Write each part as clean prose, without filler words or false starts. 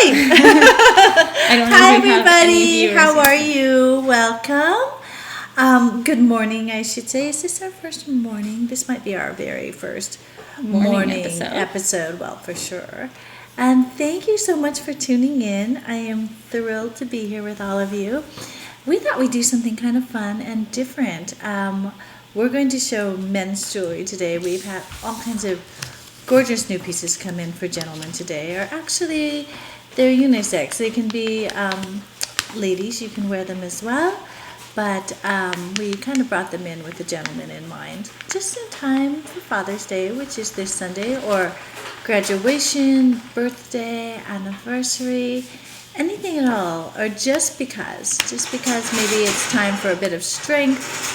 Hi, everybody. How are you? Welcome. Good morning, I should say. Is this our first morning? This might be our very first morning episode. Well, for sure. And thank you so much for tuning in. I am thrilled to be here with all of you. We thought we'd do something kind of fun and different. We're going to show men's jewelry today. We've had all kinds of gorgeous new pieces come in for gentlemen today. Or actually, they're unisex. They can be ladies. You can wear them as well. But we kind of brought them in with the gentlemen in mind. Just in time for Father's Day, which is this Sunday, or graduation, birthday, anniversary, anything at all. Or just because maybe it's time for a bit of strength.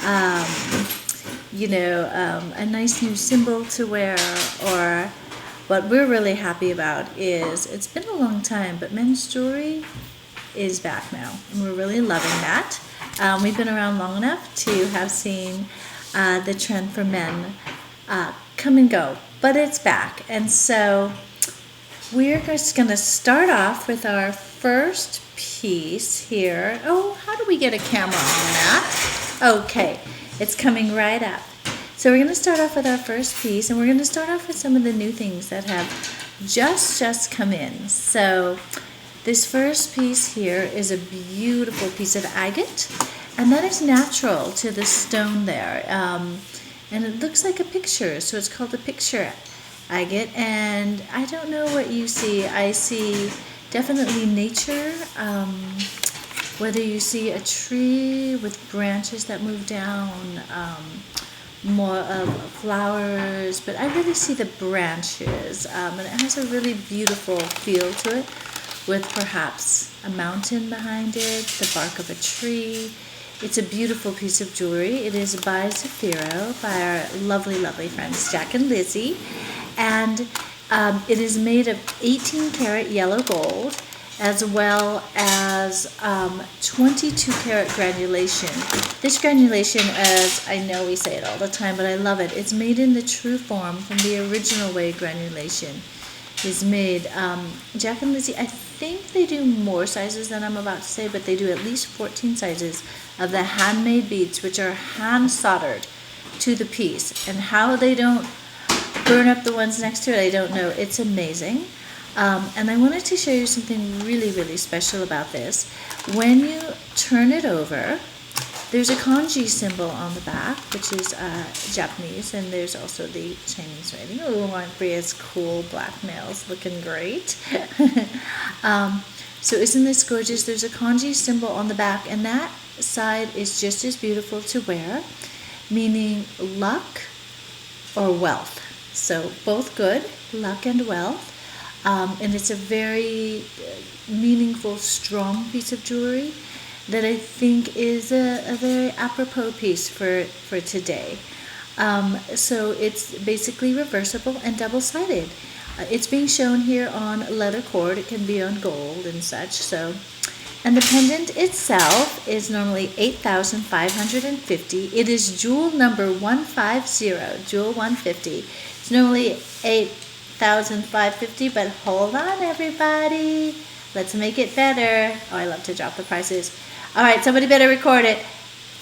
A nice new symbol to wear, or what we're really happy about is it's been a long time, but men's jewelry is back now, and we're really loving that. We've been around long enough to have seen the trend for men come and go, but it's back, and so we're just going to start off with our first piece here. Oh, how do we get a camera on that? Okay, it's coming right up. So we're going to start off with our first piece, and we're going to start off with some of the new things that have just come in. So this first piece here is a beautiful piece of agate, and that is natural to the stone there. And it looks like a picture, so it's called a picture agate. And I don't know what you see. I see definitely nature, whether you see a tree with branches that move down, more of flowers, but I really see the branches, and it has a really beautiful feel to it, with perhaps a mountain behind it, the bark of a tree. It's a beautiful piece of jewelry. It is by Zafiro, by our lovely friends Jack and Lizzie, and it is made of 18 karat yellow gold, as well as 22 karat granulation. This granulation, as I know we say it all the time, but I love it, it's made in the true form from the original way granulation is made. Jack and Lizzie, I think they do more sizes than I'm about to say, but they do at least 14 sizes of the handmade beads, which are hand soldered to the piece. And how they don't burn up the ones next to it, I don't know. It's amazing. And I wanted to show you something really special about this. When you turn it over, there's a kanji symbol on the back, which is Japanese, and there's also the Chinese writing. Oh, aren't Bria's cool black nails looking great? So isn't this gorgeous? There's a kanji symbol on the back, and that side is just as beautiful to wear, meaning luck or wealth. So both good, luck and wealth. And it's a very meaningful, strong piece of jewelry that I think is a very apropos piece for today. So it's basically reversible and double-sided. It's being shown here on leather cord. It can be on gold and such. So, and the pendant itself is normally $8,550. It is jewel number 150, jewel 150. It's normally $8,550, but hold on, everybody. Let's make it better. Oh, I love to drop the prices. All right, somebody better record it.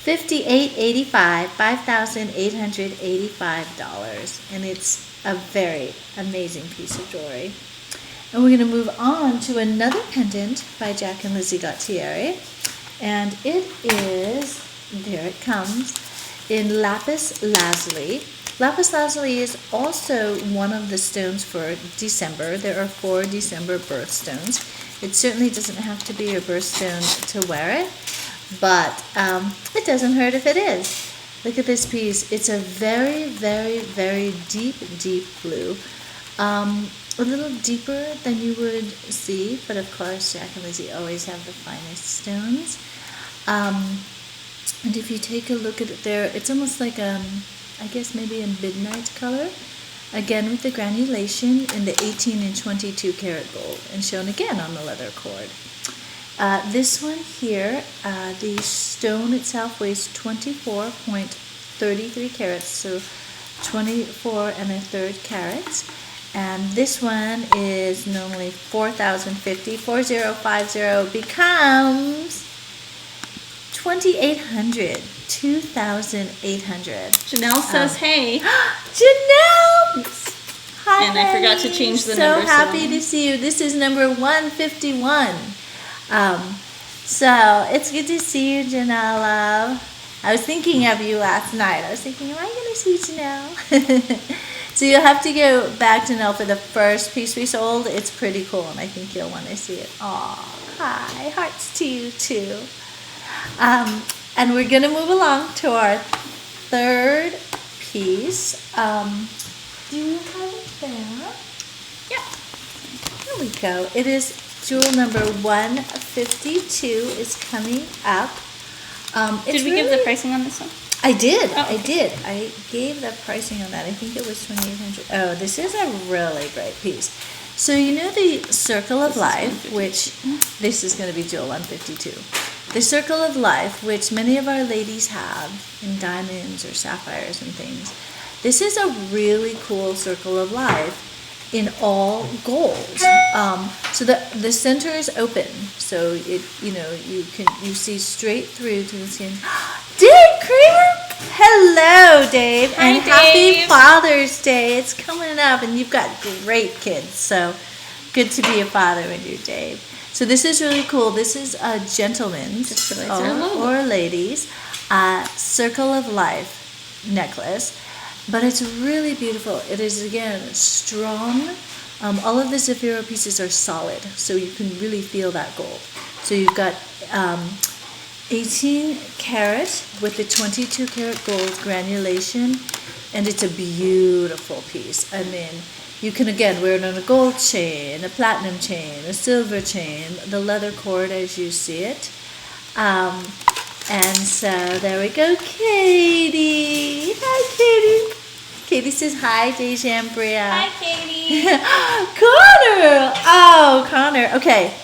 $5,885, $5,885, and it's a very amazing piece of jewelry. And we're going to move on to another pendant by Jack and Lizzie Gautieri, and it is, there it comes, in lapis lazuli. Lapis lazuli is also one of the stones for December. There are 4 December birthstones. It certainly doesn't have to be your birthstone to wear it, but it doesn't hurt if it is. Look at this piece. It's a very deep blue. A little deeper than you would see, but of course Jack and Lizzie always have the finest stones. And if you take a look at it there, it's almost like I guess maybe a midnight color. Again with the granulation in the 18 and 22 karat gold, and shown again on the leather cord. This one here, the stone itself weighs 24.33 carats, so 24 and a third carats. And this one is normally $4,050. 4050 becomes $2,800. 2,800. Janelle says, hey. Janelle! Hi. And I forgot to change the number. number. So happy to see you. This is number 151. So it's good to see you, Janelle. I was thinking of you last night. I was thinking, am I going to see Janelle? So you'll have to go back, Janelle, for the first piece we sold. It's pretty cool, and I think you'll want to see it. Aw, hi. Hearts to you, too. And we're going to move along to our third piece. Do you have it there? Yeah. Here we go. It is jewel number 152 is coming up. Did we give the pricing on this one? I did. Oh, okay. I did. I gave the pricing on that. I think it was $2,800. Oh, this is a really great piece. So you know the Circle of Life, which this is going to be jewel 152. The Circle of Life, which many of our ladies have in diamonds or sapphires and things. This is a really cool Circle of Life in all gold. So the center is open, so it you see straight through to the skin. Dave Kramer! Hello, Dave. Hi, and Dave. Happy Father's Day. It's coming up, and you've got great kids, so good to be a father when you're Dave. So this is really cool. This is a gentleman's or ladies Circle of Life necklace, but it's really beautiful. It is, again, strong. All of the Zafiro pieces are solid, so you can really feel that gold. So you've got 18 karat with the 22 karat gold granulation, and it's a beautiful piece. I mean, you can, again, wear it on a gold chain, a platinum chain, a silver chain, the leather cord as you see it. And so there we go, Katie. Hi, Katie. Katie says hi, Deja and Bria. Hi, Katie. Connor. Oh, Connor. Okay.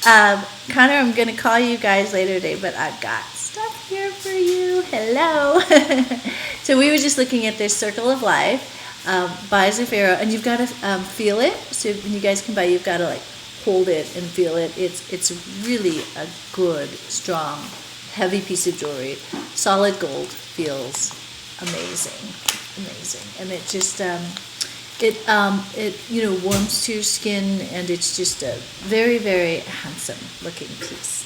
Connor, I'm going to call you guys later today, but I've got stuff here for you. Hello. So we were just looking at this Circle of Life by Zafiro, and you've got to feel it. So when you guys come by, you've got to like hold it and feel it. It's really a good, strong, heavy piece of jewelry. Solid gold, feels amazing, and it just it warms to your skin, and it's just a very, very handsome looking piece.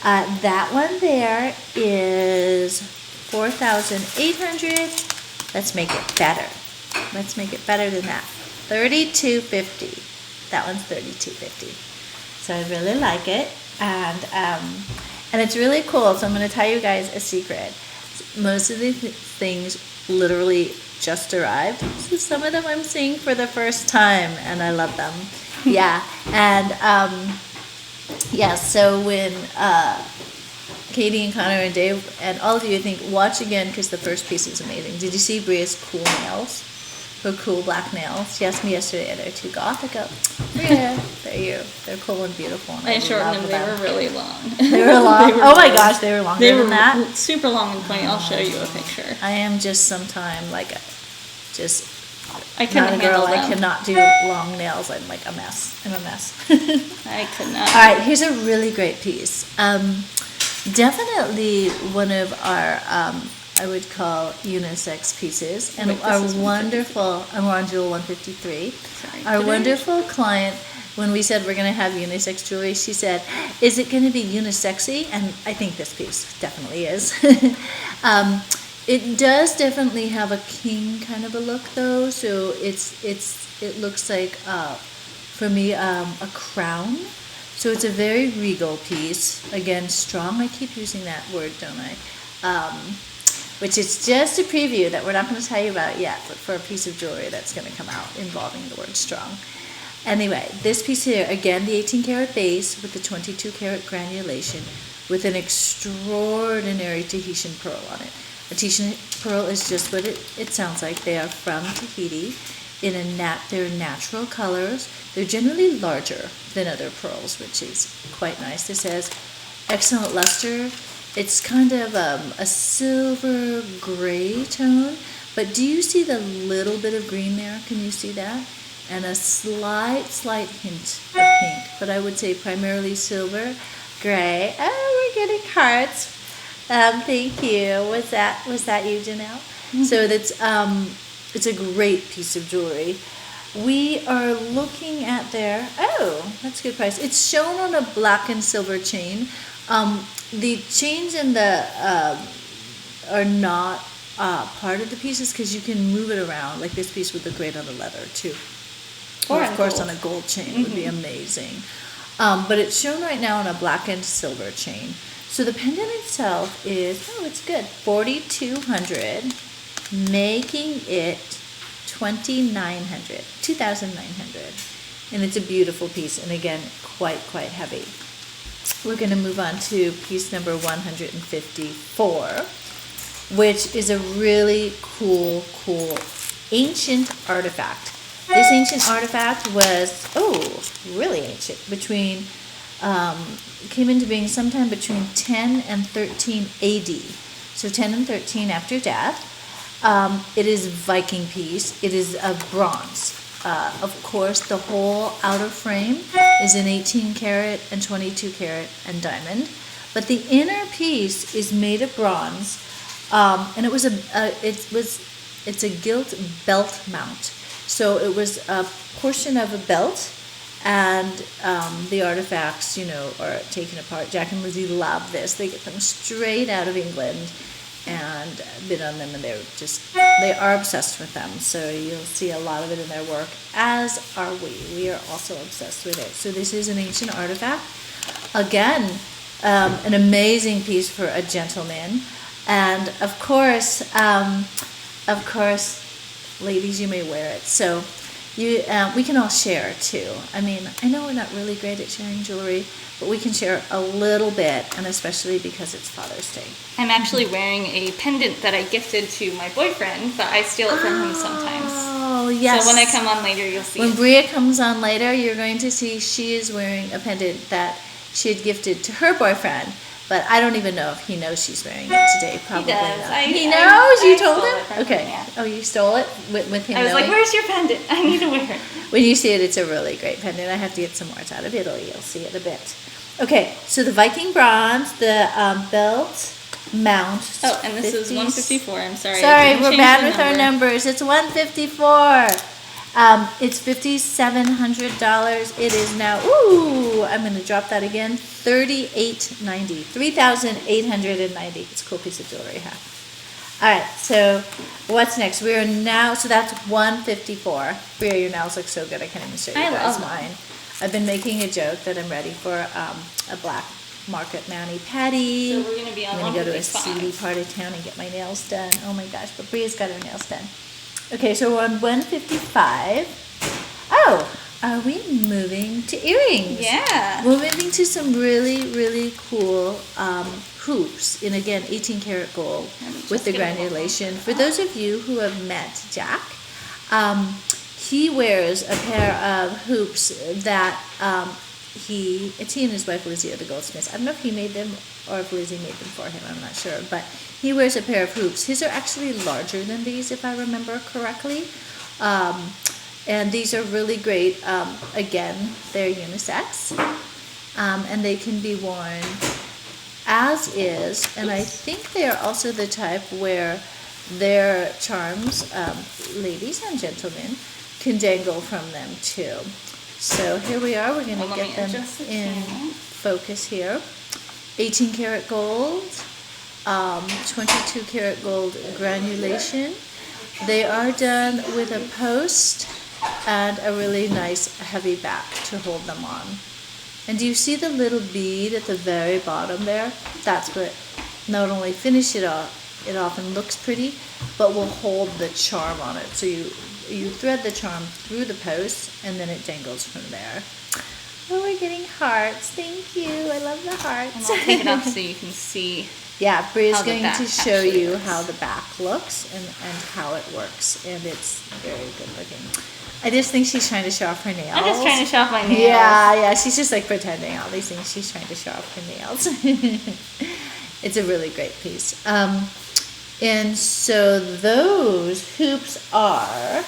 That one there is 4,800. Let's make it better. Let's make it better than that. 3250. That one's 3250. So I really like it, and it's really cool. So I'm going to tell you guys a secret. Most of these things literally just arrived. So some of them I'm seeing for the first time, and I love them. Yeah, and so when Katie and Connor and Dave and all of you, I think, watch again, because the first piece is amazing. Did you see Bria's cool nails? Her cool black nails. She asked me yesterday, are they too gothic? Yeah, they're cool and beautiful. And I shortened them. They were really long. They were long? Oh my gosh, they were longer than that? They were super long and pointy. I'll show you a picture. I am just sometime I couldn't handle them. I cannot do long nails. I'm like a mess. I'm a mess. I could not. All right, here's a really great piece. Definitely one of our, I would call unisex pieces, and our wonderful, and we're on jewel 153. Sorry, our wonderful client, when we said we're going to have unisex jewelry, she said, is it going to be unisexy? And I think this piece definitely is. It does definitely have a king kind of a look, though. So it looks like, for me, a crown. So it's a very regal piece. Again, strong. I keep using that word, don't I? Which is just a preview that we're not going to tell you about yet, but for a piece of jewelry that's going to come out involving the word strong. Anyway, this piece here, again, the 18 karat base with the 22 karat granulation with an extraordinary Tahitian pearl on it. A Tahitian pearl is just what it sounds like. They are from Tahiti. They're natural colors. They're generally larger than other pearls, which is quite nice. This has excellent luster. It's kind of a silver gray tone, but do you see the little bit of green there? Can you see that? and a slight hint of pink, but I would say primarily silver, gray. Oh, we're getting hearts. Thank you. Was that you, Janelle? So it's a great piece of jewelry. We are looking at their, oh, that's a good price. It's shown on a black and silver chain. The chains in the are not part of the pieces because you can move it around. Like this piece would look great on the leather too. Or of course on a gold chain would be amazing. But it's shown right now on a black and silver chain. So the pendant itself is, oh, it's good, $4,200, making it $2,900. And it's a beautiful piece, and again, quite heavy. We're going to move on to piece number 154, which is a really cool ancient artifact. This ancient artifact was, really ancient, came into being sometime between 10 and 13 AD. So 10 and 13 after death. It is a Viking piece. It is a bronze. Of course, the whole outer frame is in 18 karat and 22 karat and diamond. But the inner piece is made of bronze. And it's a gilt belt mount. So it was a portion of a belt, and the artifacts, are taken apart. Jack and Lizzie love this. They get them straight out of England and bid on them, and they are obsessed with them. So you'll see a lot of it in their work, as are we. We are also obsessed with it. So this is an ancient artifact. Again, an amazing piece for a gentleman. And of course, ladies, you may wear it. So we can all share too. I mean, I know we're not really great at sharing jewelry, but we can share a little bit, and especially because it's Father's Day. I'm actually wearing a pendant that I gifted to my boyfriend, but I steal it from him sometimes. Oh, yes. So when I come on later, you'll see When it. Bria comes on later, you're going to see she is wearing a pendant that she had gifted to her boyfriend. But I don't even know if he knows she's wearing it today. Probably He does. not. He knows? You told stole him? it from Okay. him, yeah. Oh, you stole it with him I was knowing? like, where's your pendant? I need to wear it. When you see it, it's a really great pendant. I have to get some more. It's out of Italy. You'll see it a bit. Okay, so the Viking bronze, the belt mount. Oh, and this is 154. I'm sorry. Sorry, we're bad with our numbers. It's 154. It's $5,700. It is now, I'm going to drop that again, $3,890. $3,890. It's a cool piece of jewelry, huh? All right, so what's next? We are now, so that's 154. Bria, your nails look so good. I can't even show you I guys love mine. I've been making a joke that I'm ready for a black market mani-pedi. So we're going to be on I'm going to go to a 155. seedy part of town and get my nails done. Oh my gosh, but Bria's got her nails done. Okay, so we're on 155. Oh, are we moving to earrings? Yeah. We're moving to some really cool hoops in, again, 18 karat gold with the granulation. For those of you who have met Jack, he wears a pair of hoops that he and his wife Lizzie are the goldsmiths. I don't know if he made them or if Lizzie made them for him. I'm not sure, but he wears a pair of hoops. His are actually larger than these, if I remember correctly. And these are really great. Again, they're unisex, and they can be worn as is. And I think they are also the type where their charms, ladies and gentlemen, can dangle from them too. So here we are. We're going to get them in focus here. 18 karat gold, 22 karat gold granulation. They are done with a post and a really nice heavy back to hold them on. And do you see the little bead at the very bottom there? That's what not only finish it off and looks pretty, but will hold the charm on it. So you thread the charm through the post, and then it dangles from there. Oh, we're getting hearts. Thank you. I love the hearts. And I'll take it off so you can see. Yeah, Bria's going back to show you looks. how the back looks and how it works, and it's very good looking. I just think she's trying to show off her nails. I'm just trying to show off my nails. Yeah, she's just like pretending all these things. She's trying to show off her nails. It's a really great piece. And so those hoops are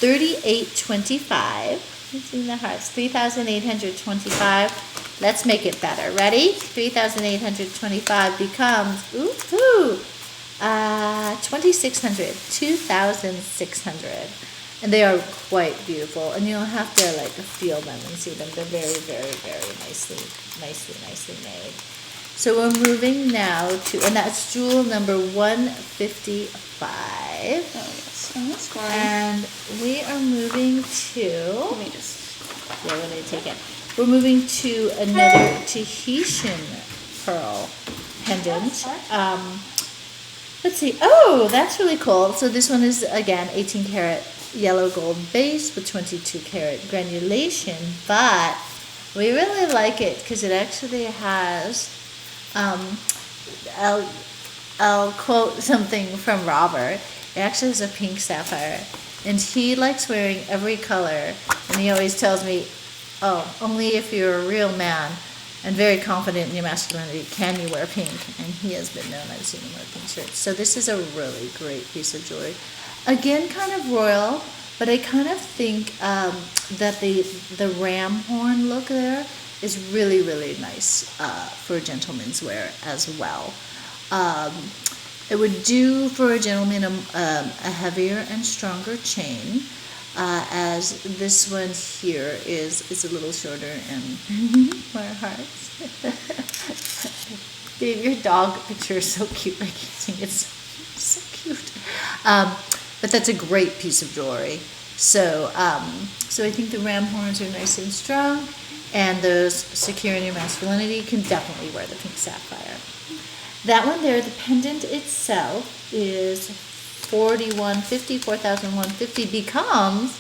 $3,825. Let's see the hearts. $3,825. Let's make it better. Ready? 3,825 becomes 2,600. 2,600. And they are quite beautiful. And you'll have to like feel them and see them. They're very, very, very nicely made. So we're moving now to, and that's jewel number 155. Oh, yes. And this one. And we are moving to, Let me just. yeah, we're going to take it. We're moving to another Tahitian Pearl pendant. Let's see. Oh, that's really cool. So this one is, again, 18 karat yellow gold base with 22 karat granulation, but we really like it because it actually has, I'll quote something from Robert. It actually has a pink sapphire, and he likes wearing every color, and he always tells me, oh, only if you're a real man and very confident in your masculinity can you wear pink. And he has been known. I've seen him wear pink shirts. So this is a really great piece of jewelry. Again, kind of royal, but I kind of think that the ram horn look there is really, really nice for gentleman's wear as well. It would do for a gentleman a heavier and stronger chain, as this one here is a little shorter and more hearts. Babe, your dog picture is so cute. I can't sing. It's so cute. But that's a great piece of jewelry. So so I think the ram horns are nice and strong, and those secure in your masculinity can definitely wear the pink sapphire. That one there, the pendant itself is $4,150 becomes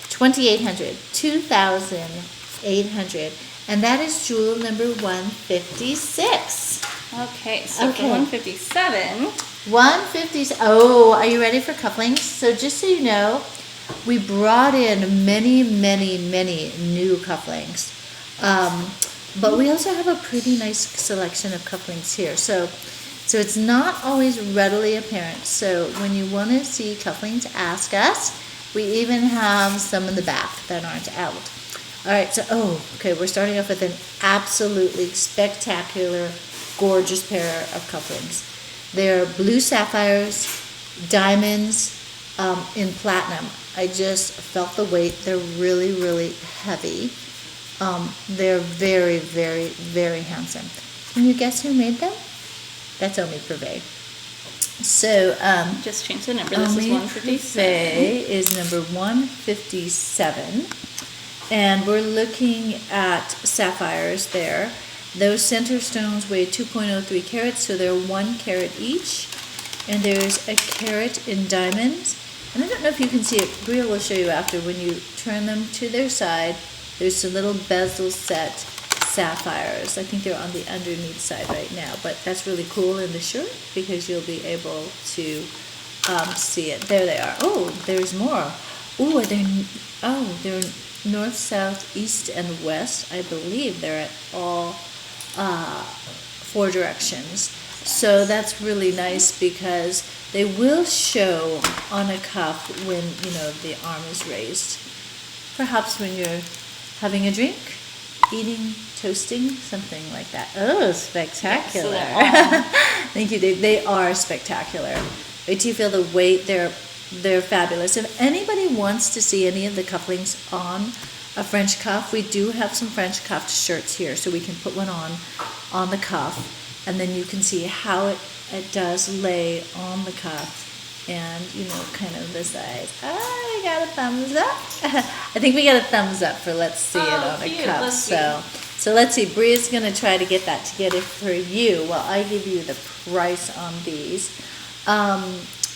$2,800, 2,800, and that is jewel number 156. Okay, so for 157. 150. Oh, are you ready for cufflinks? So just so you know, we brought in many new cufflinks, but we also have a pretty nice selection of cufflinks here. So it's not always readily apparent. So when you want to see cufflinks, ask us. We even have some in the back that aren't out. All right. So we're starting off with an absolutely spectacular, gorgeous pair of cufflinks. They're blue sapphires, diamonds, in platinum. I just felt the weight. They're really, really heavy. They're very, very, very handsome. Can you guess who made them? That's Omi Privé. So, Just change the number. This is Omi 157. Privé is number 157. And we're looking at sapphires there. Those center stones weigh 2.03 carats, so they're 1 carat each. And there's a carat in diamonds. And I don't know if you can see it. Bria will show you after. When you turn them to their side, there's a little bezel set sapphires. I think they're on the underneath side right now, but that's really cool in the shirt because you'll be able to see it. There they are. Oh, there's more. They're north, south, east, and west. I believe they're at all 4 directions. So that's really nice because they will show on a cuff when, the arm is raised. Perhaps when you're having a drink, eating, toasting, something like that. Oh, spectacular. Yes, Thank you, Dave. They are spectacular. Wait till you feel the weight. They're fabulous. If anybody wants to see any of the cufflinks on a French cuff, we do have some French cuffed shirts here, so we can put one on the cuff, and then you can see how it does lay on the cuff, and kind of the size. I got a thumbs up. I think we got a thumbs up for let's see it on a cute. cuff. Let's So let's see. Bria's gonna try to get that together for you. Well, I give you the price on these.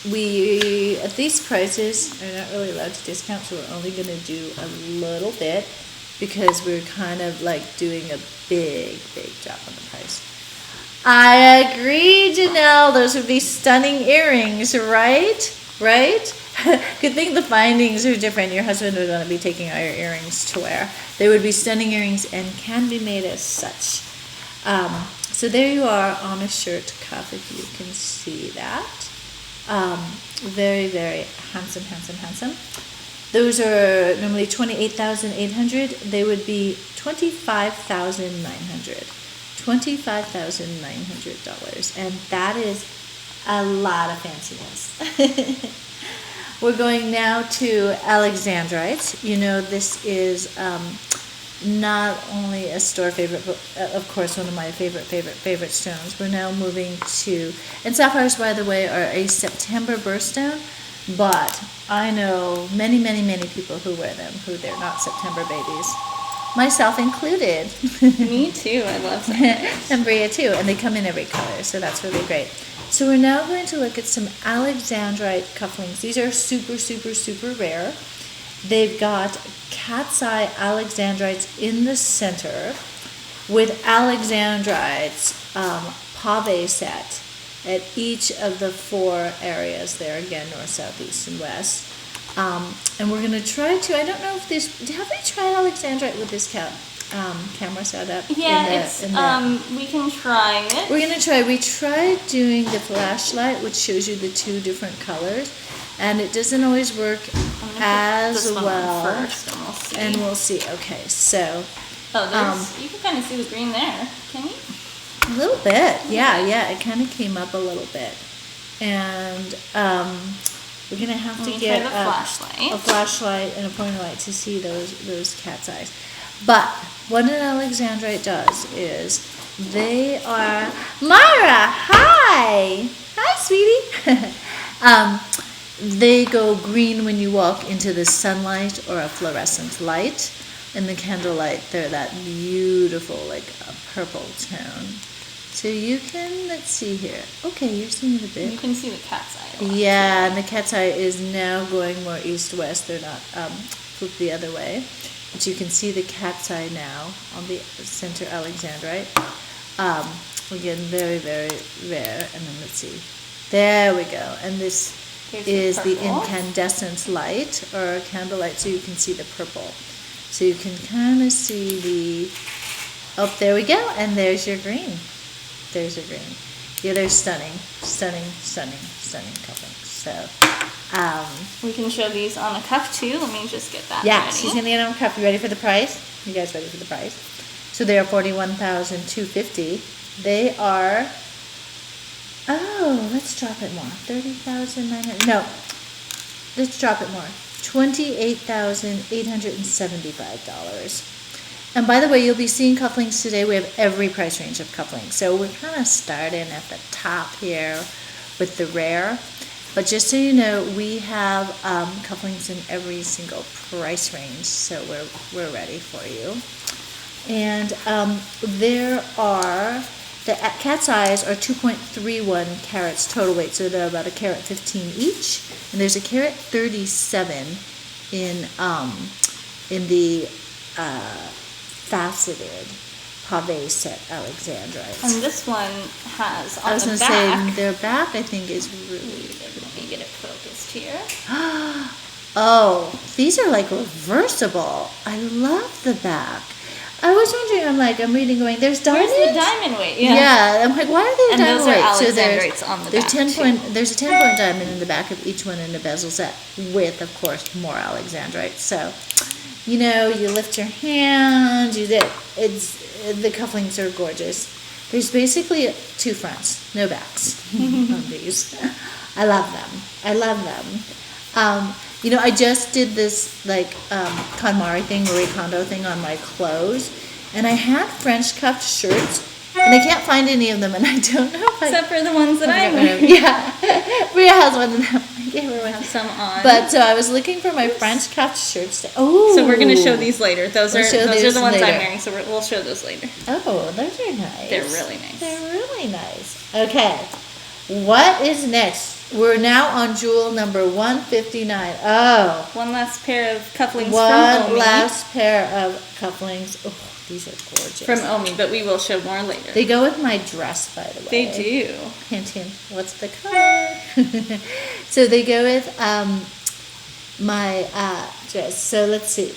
We at these prices are not really allowed to discount, so we're only gonna do a little bit because we're kind of like doing a big drop on the price. I agree, Janelle. Those would be stunning earrings, right? Good thing the findings are different. Your husband would want to be taking our earrings to wear. They would be stunning earrings and can be made as such. So there you are on a shirt cuff, if you can see that. Very, very handsome. Those are normally $28,800. They would be $25,900. $25,900. And that is a lot of fanciness. We're going now to Alexandrite. You know, this is not only a store favorite, but of course one of my favorite stones. We're now moving to, and sapphires, by the way, are a September birthstone, but I know many people who wear them who they're not September babies, myself included. Me too. I love sapphires. And Bria too, and they come in every color, so that's really great. So we're now going to look at some Alexandrite cufflinks. These are super rare. They've got cat's eye Alexandrites in the center with Alexandrites pave set at each of the 4 areas there, again, north, south, east, and west. And we're going to try to, I don't know if this, have we tried Alexandrite with this camera setup? Yeah, we can try it. We're going to try, we tried doing the flashlight, which shows you the 2 different colors, and it doesn't always work as well. First, and we'll see. Okay, so. Oh, you can kind of see the green there, can you? A little bit, yeah. It kind of came up a little bit, and we're gonna have to get a flashlight and a pointer light to see those cat's eyes. But what an Alexandrite does is they are Mara. Hi, sweetie. They go green when you walk into the sunlight or a fluorescent light. In the candlelight, they're that beautiful, like a purple tone. So you can, let's see here. Okay, you're seeing it a bit. You can see the cat's eye. Yeah, and the cat's eye is now going more east-west. They're not flipped the other way. But you can see the cat's eye now on the center Alexandrite. Again, very rare. And then let's see. There we go. And this is the incandescent light or candlelight, so you can see the purple. So you can kind of see the, oh, there we go, and there's your green. There's your green. Yeah, they're stunning cufflinks. So, we can show these on a cuff too. Let me just get that ready. Yeah, she's gonna get on a cuff. You ready for the price? You guys ready for the price? So they are $41,250. They are, oh, let's drop it more. $30,900. No, let's drop it more. $28,875. And by the way, you'll be seeing cufflinks today. We have every price range of cufflinks. So we're kind of starting at the top here with the rare. But just so you know, we have cufflinks in every single price range. So we're ready for you. And there are, the cat's eyes are 2.31 carats total weight. So they're about 1.15 carat each. And there's 1.37 carat in the faceted pave set Alexandrite. And this one has on the back. I was going to say their back, I think, is really. Let me get it focused here. Oh, these are like reversible. I love the back. I was wondering, I'm reading going, there's diamonds? Where's the diamond weight? Yeah, I'm like, why are they diamond weight? And those are Alexandrites on the back, There's a 10-point diamond in the back of each one in the bezel set with, of course, more Alexandrite. So, you know, you lift your hand, the cufflinks are gorgeous. There's basically 2 fronts, no backs on these. I love them. You know, I just did this KonMari thing, Marie Kondo thing on my clothes, and I had French cuffed shirts, and I can't find any of them, and I don't know if except for the ones that I wear. Yeah, Maria has one of them. I gave her one. I have some on. But so I was looking for my French cuffed shirts. Oh, so we're gonna show these later. Those are the ones later. I'm wearing. So we'll show those later. Oh, those are nice. They're really nice. They're really nice. Okay, what is next? We're now on jewel number 159. Oh. One last pair of cufflinks One from Omi. last pair of cufflinks. Oh, these are gorgeous. From Omi, but we will show more later. They go with my dress, by the way. They do. Hint, hint. What's the color? So they go with my dress. So let's see.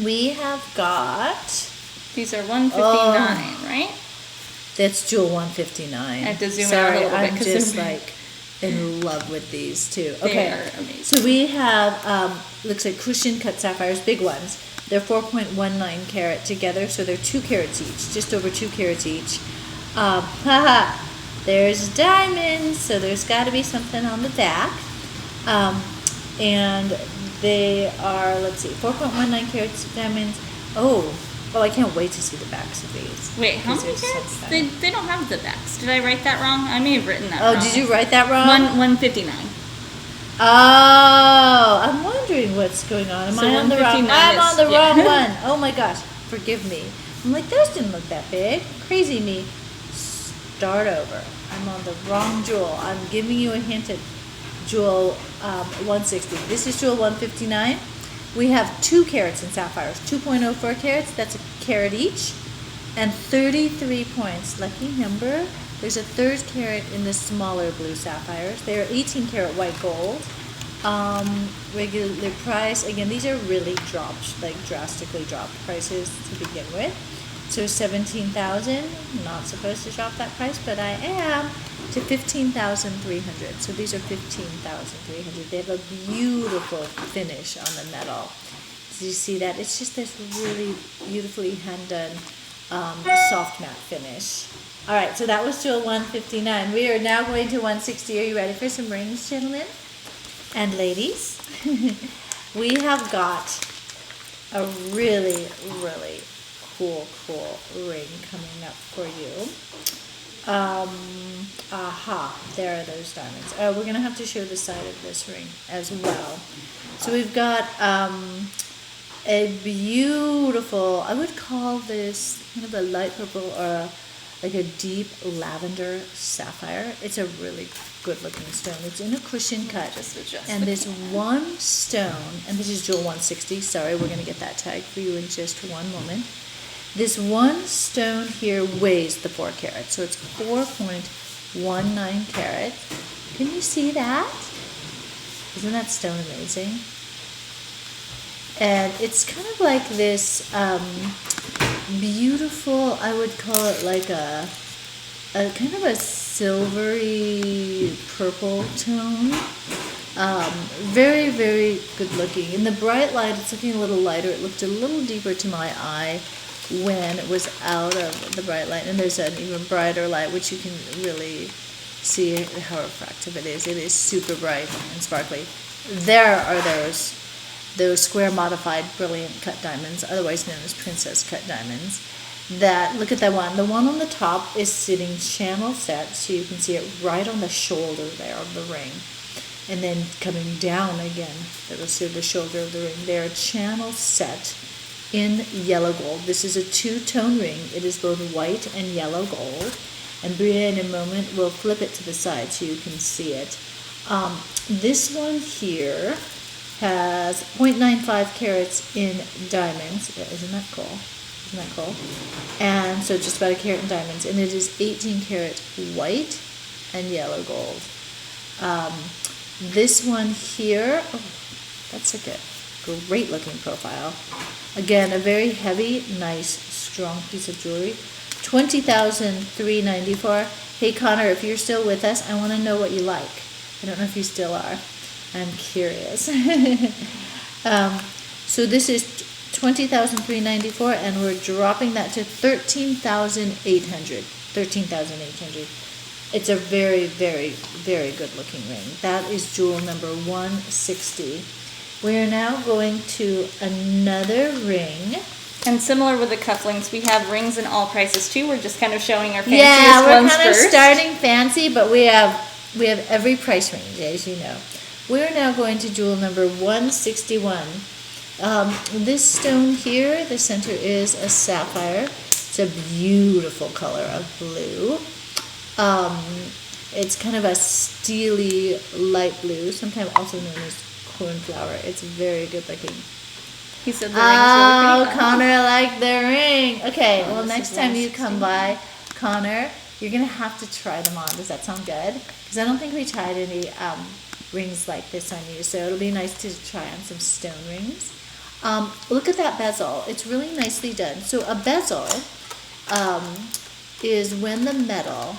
We have got... These are 159, right? That's jewel 159. I have to zoom out a little bit. I'm just like in love with these too. They Okay, are amazing. so we have looks like cushion cut sapphires, big ones. They're 4.19 carat together, so they're 2 carats each, just over 2 carats each. Haha, there's diamonds, so there's got to be something on the back. And they are, let's see, 4.19 carats diamonds. Oh, I can't wait to see the backs of these. Wait, how many carats? They don't have the backs. Did I write that wrong? I may have written that wrong. Oh, did you write that wrong? 159. Oh, I'm wondering what's going on. Am So I on the wrong? 159 I'm on the yeah. wrong one. Oh my gosh, forgive me. I'm like, those didn't look that big. Crazy me. Start over. I'm on the wrong jewel. I'm giving you a hint at jewel 160. This is jewel 159. We have 2 carats in sapphires. 2.04 carats. That's a carat each, and 33 points. Lucky number. There's a 3rd carat in the smaller blue sapphires. They are 18 carat white gold. Regular price, again, these are really dropped, like drastically dropped prices to begin with. So 17,000, not supposed to shop that price, but I am, to 15,300. So these are 15,300. They have a beautiful finish on the metal. Do you see that? It's just this really beautifully hand done soft matte finish. All right, so that was jewel 159. We are now going to 160. Are you ready for some rings, gentlemen and ladies? We have got a really, really cool ring coming up for you. There are those diamonds. Oh, we're gonna have to show the side of this ring as well. So we've got a beautiful, I would call this kind of a light purple or like a deep lavender sapphire. It's a really good looking stone. It's in a cushion cut. And this one stone, and this is jewel 160. Sorry, we're going to get that tag for you in just one moment. This one stone here weighs the 4 carats. So it's 4.19 carats. Can you see that? Isn't that stone amazing? And it's kind of like this beautiful, I would call it like a kind of a silvery purple tone. Very, very good looking. In the bright light, it's looking a little lighter. It looked a little deeper to my eye when it was out of the bright light. And there's an even brighter light, which you can really see how refractive it is. It is super bright and sparkly. There are those square modified brilliant cut diamonds, otherwise known as princess cut diamonds. That, look at that one. The one on the top is sitting channel set, so you can see it right on the shoulder there of the ring. And then coming down again, that'll see the shoulder of the ring. They're channel set in yellow gold. This is a 2-tone ring. It is both white and yellow gold. And Bria, in a moment, will flip it to the side so you can see it. This one here has 0.95 carats in diamonds. Isn't that cool? Isn't that cool? And so just about a carat in diamonds. And it is 18 karat white and yellow gold. This one here, oh, that's like a great looking profile. Again, a very heavy, nice, strong piece of jewelry. 20,394. Hey Connor, if you're still with us, I want to know what you like. I don't know if you still are. I'm curious. So this is 20,394, and we're dropping that to 13,800. 13,800. It's a very, very, very good looking ring. That is jewel number 160. We are now going to another ring. And similar with the cufflinks, we have rings in all prices too. We're just kind of showing our fanciest yeah, we're ones kind of first. starting fancy, but we have every price range, as you know. We're now going to jewel number 161. This stone here, the center is a sapphire. It's a beautiful color of blue. It's kind of a steely light blue, sometimes also known as cornflower. It's very good looking. He said the ring is really pretty. Connor liked the ring. Okay, well, this next is time you 160. come by, Connor, you're going to have to try them on. Does that sound good? Because I don't think we tried any rings like this on you, so it'll be nice to try on some stone rings. Look at that bezel. It's really nicely done. So a bezel is when the metal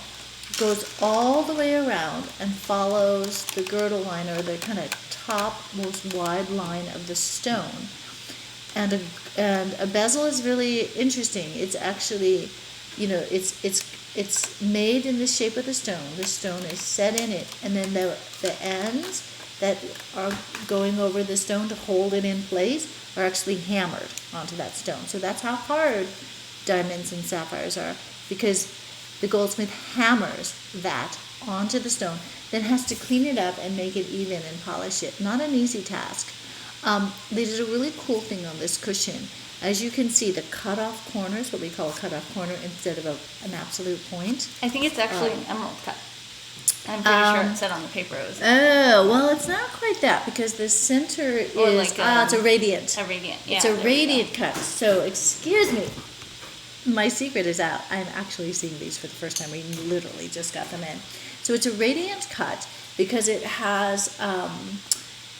goes all the way around and follows the girdle line, or the kind of top most wide line of the stone. And a bezel is really interesting. It's actually, it's made in the shape of the stone. The stone is set in it, and then the ends that are going over the stone to hold it in place are actually hammered onto that stone. So that's how hard diamonds and sapphires are, because the goldsmith hammers that onto the stone, then has to clean it up and make it even and polish it. Not an easy task. They did a really cool thing on this cushion. As you can see, the cut-off corners, what we call a cut-off corner instead of an absolute point. I think it's actually an emerald cut. I'm pretty sure it said on the paper it was. Oh, well, it's not quite that, because the center is, it's a radiant. A radiant, yeah. It's a radiant cut. So, excuse me, my secret is out. I'm actually seeing these for the first time. We literally just got them in. So it's a radiant cut because it has,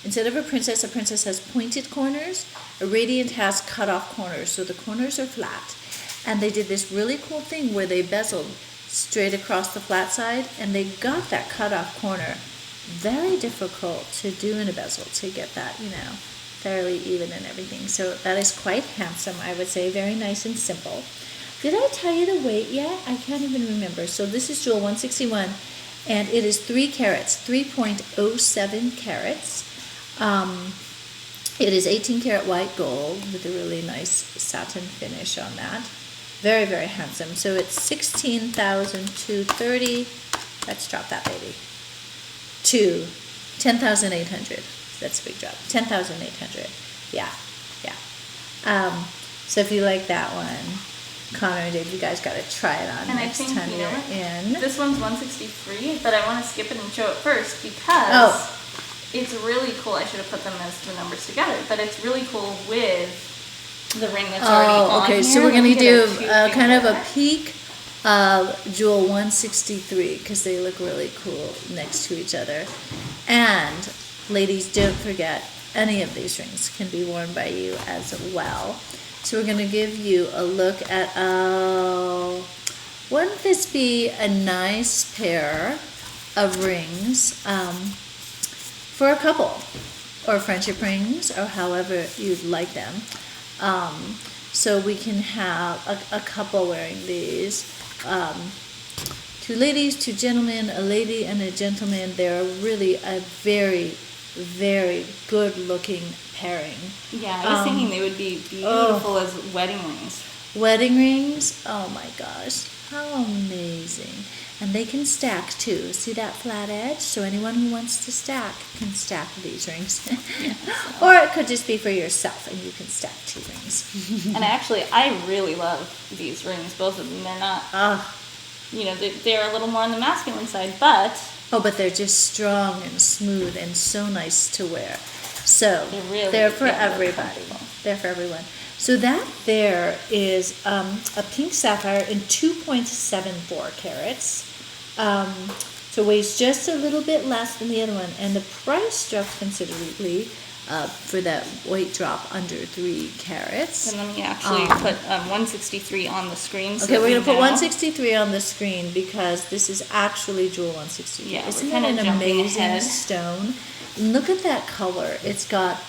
instead of a princess has pointed corners. A radiant has cut off corners, so the corners are flat. And they did this really cool thing where they bezeled straight across the flat side, and they got that cut off corner. Very difficult to do in a bezel, to get that, fairly even and everything. So that is quite handsome, I would say. Very nice and simple. Did I tell you the weight yet? I can't even remember. So this is jewel 161, and it is 3 carats, 3.07 carats. It is 18 karat white gold with a really nice satin finish on that. Very, very handsome. So it's 16,230. Let's drop that baby. To 10,800. That's a big drop. 10,800. Yeah. So if you like that one, Connor and Dave, you guys got to try it on next time you're in. This one's 163, but I want to skip it and show it first because it's really cool. I should have put them as the numbers together, but it's really cool with the ring that's already on okay. here. So we're going to do kind of a peek of jewel 163 because they look really cool next to each other. And ladies, don't forget, any of these rings can be worn by you as well. So we're going to give you a look at, wouldn't this be a nice pair of rings for a couple, or friendship rings, or however you'd like them. So we can have a couple wearing these. 2 ladies, 2 gentlemen, a lady and a gentleman. They're really a very, very good looking pairing. Yeah, I was thinking they would be beautiful as wedding rings. Wedding rings? Oh my gosh, how amazing. And they can stack too. See that flat edge? So anyone who wants to stack can stack these rings. Or it could just be for yourself and you can stack 2 rings. And actually, I really love these rings, both of them. They're not, they're a little more on the masculine side, but... Oh, but they're just strong and smooth and so nice to wear. So they're for everybody. They're for everyone. So that there is a pink sapphire in 2.74 carats. So weighs just a little bit less than the other one, and the price dropped considerably for that weight drop under 3 carats. And let me actually put 163 on the screen. So okay, we're going to put 163 on the screen because this is actually jewel 163. Yeah, isn't that an amazing stone? Look at that color. It's got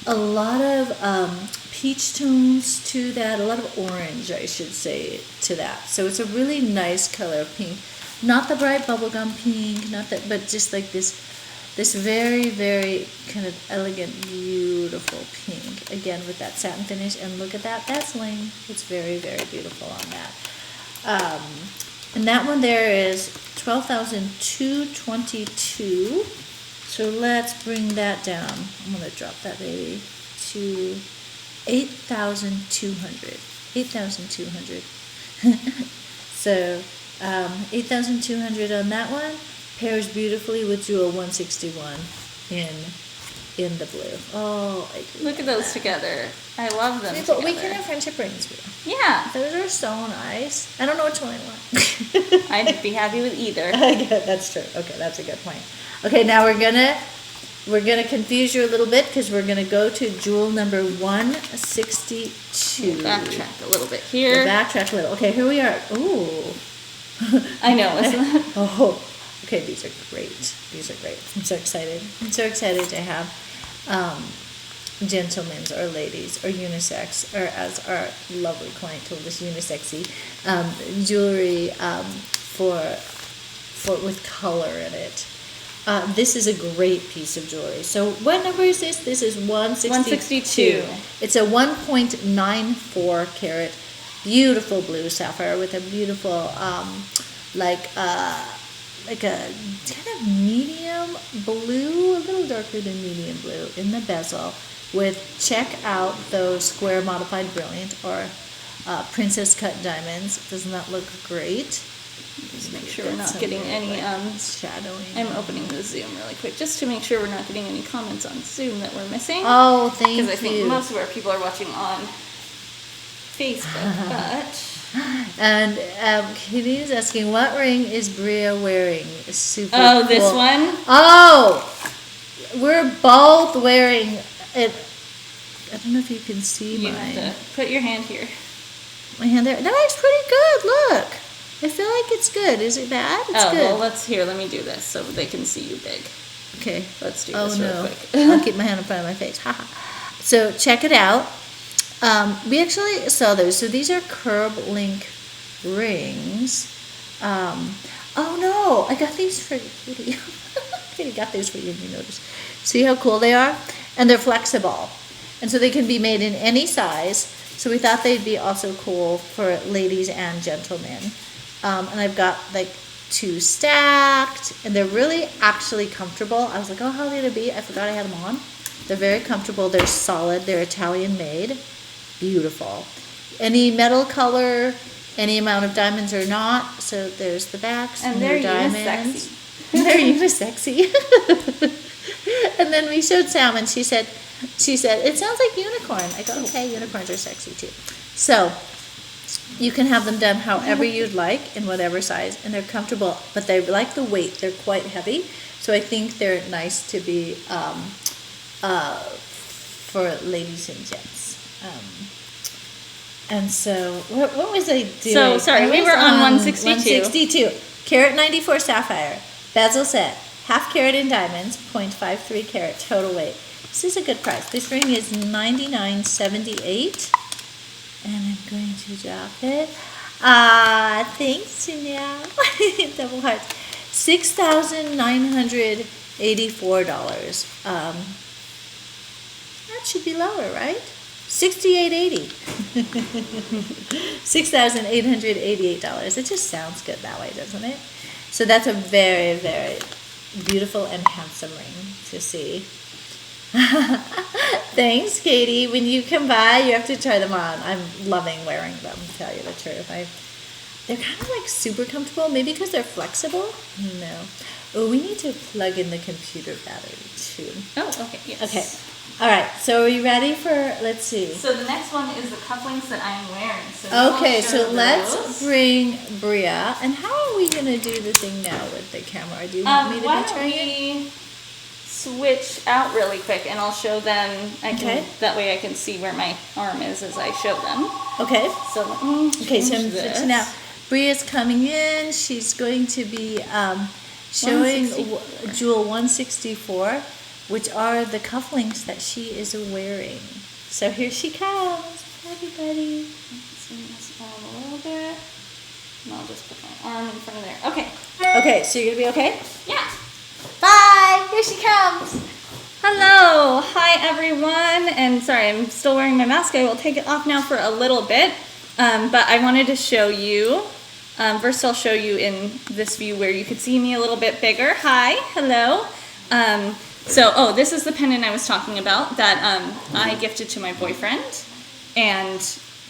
a lot of peach tones to that, a lot of orange, I should say, to that. So it's a really nice color of pink. Not the bright bubblegum pink, but just like this very, very kind of elegant, beautiful pink. Again, with that satin finish. And look at that bezeling. It's very, very beautiful on that. And that one there is 12,222. So let's bring that down. I'm going to drop that baby to 8,200. 8,200. So 8,200 on that one. Pairs beautifully with jewel 161 in the blue. Oh, I do. Look at those together. I love them. But we can have friendship rings. Yeah. Those are so nice. I don't know which one I want. I'd be happy with either. That's true. Okay, that's a good point. Okay, now we're gonna confuse you a little bit because we're gonna go to jewel number 162. Backtrack a little bit here. Backtrack a little. Okay, here we are. Ooh, I know, isn't it? Oh, okay, these are great. These are great. I'm so excited. I'm so excited to have gentlemen's or ladies or unisex, or as our lovely client told us, unisexy jewelry for with color in it. This is a great piece of jewelry. So what number is this? This is 162. 162. It's a 1.94 carat beautiful blue sapphire with a beautiful like a kind of medium blue, a little darker than medium blue in the bezel, with, check out those square modified brilliant or princess cut diamonds. Doesn't that look great? Just make sure we're not getting any shadowing. I'm opening the Zoom really quick just to make sure we're not getting any comments on Zoom that we're missing. Oh, thank you. Because I think most of our people are watching on Facebook, but... And Kitty's asking, what ring is Bria wearing? Super Oh, cool. this one? Oh! We're both wearing it. I don't know if you can see You mine. have to put your hand here. My hand there. No, it's pretty good. Look. I feel like it's good. Is it bad? It's good. Well, let me do this so they can see you big. Okay. Let's do this real quick. I'll keep my hand in front of my face. Haha. So check it out. We actually saw those. So these are curb link rings. Oh no, I got these for Kitty. Kitty got these for you, you notice. See how cool they are? And they're flexible. And so they can be made in any size. So we thought they'd be also cool for ladies and gentlemen. And I've got like 2 stacked, and they're really actually comfortable. I was like, oh, how are they gonna be? I forgot I had them on. They're very comfortable. They're solid. They're Italian made. Beautiful. Any metal color, any amount of diamonds or not. So there's the backs. And they're diamonds. unisexy. They're unisexy. And then we showed Sam, and she said, it sounds like unicorn. I go, okay, unicorns are sexy too. So you can have them done however you'd like, in whatever size, and they're comfortable, but they like the weight. They're quite heavy. So I think they're nice to be for ladies and gents. And so, what was I doing? So, sorry, we were on 162. 162. Carat 94 sapphire. Bezel set. Half carat in diamonds. 0.53 carat total weight. This is a good price. This ring is $99.78. And I'm going to drop it. Thanks, Janelle. Double hearts. $6,984. That should be lower, right? $68.80. $6,888. It just sounds good that way, doesn't it? So that's a very, very beautiful and handsome ring to see. Thanks, Katie. When you come by, you have to try them on. I'm loving wearing them, to tell you the truth. They're kind of like super comfortable, maybe because they're flexible. No. Oh, we need to plug in the computer battery too. Oh, okay, yes. Okay. All right. So are you ready for, let's see. So the next one is the cufflinks that I'm wearing. So okay, so let's bring Bria. And how are we going to do the thing now with the camera? Do you want me to be trying it? Why don't we switch out really quick, and I'll show them. That way I can see where my arm is as I show them. Okay. So let me okay, so I'm switching now. Bria's coming in. She's going to be showing Jewel 164, which are the cufflinks that she is wearing. So here she comes, everybody. Zoom this down a little bit, and I'll just put my arm in front of there. Okay. Okay, so you're gonna be okay? Yeah. Bye. Here she comes. Hello. Hi, everyone. And sorry, I'm still wearing my mask. I will take it off now for a little bit. But I wanted to show you. First, I'll show you in this view where you could see me a little bit bigger. Hi. Hello. This is the pendant I was talking about that I gifted to my boyfriend. And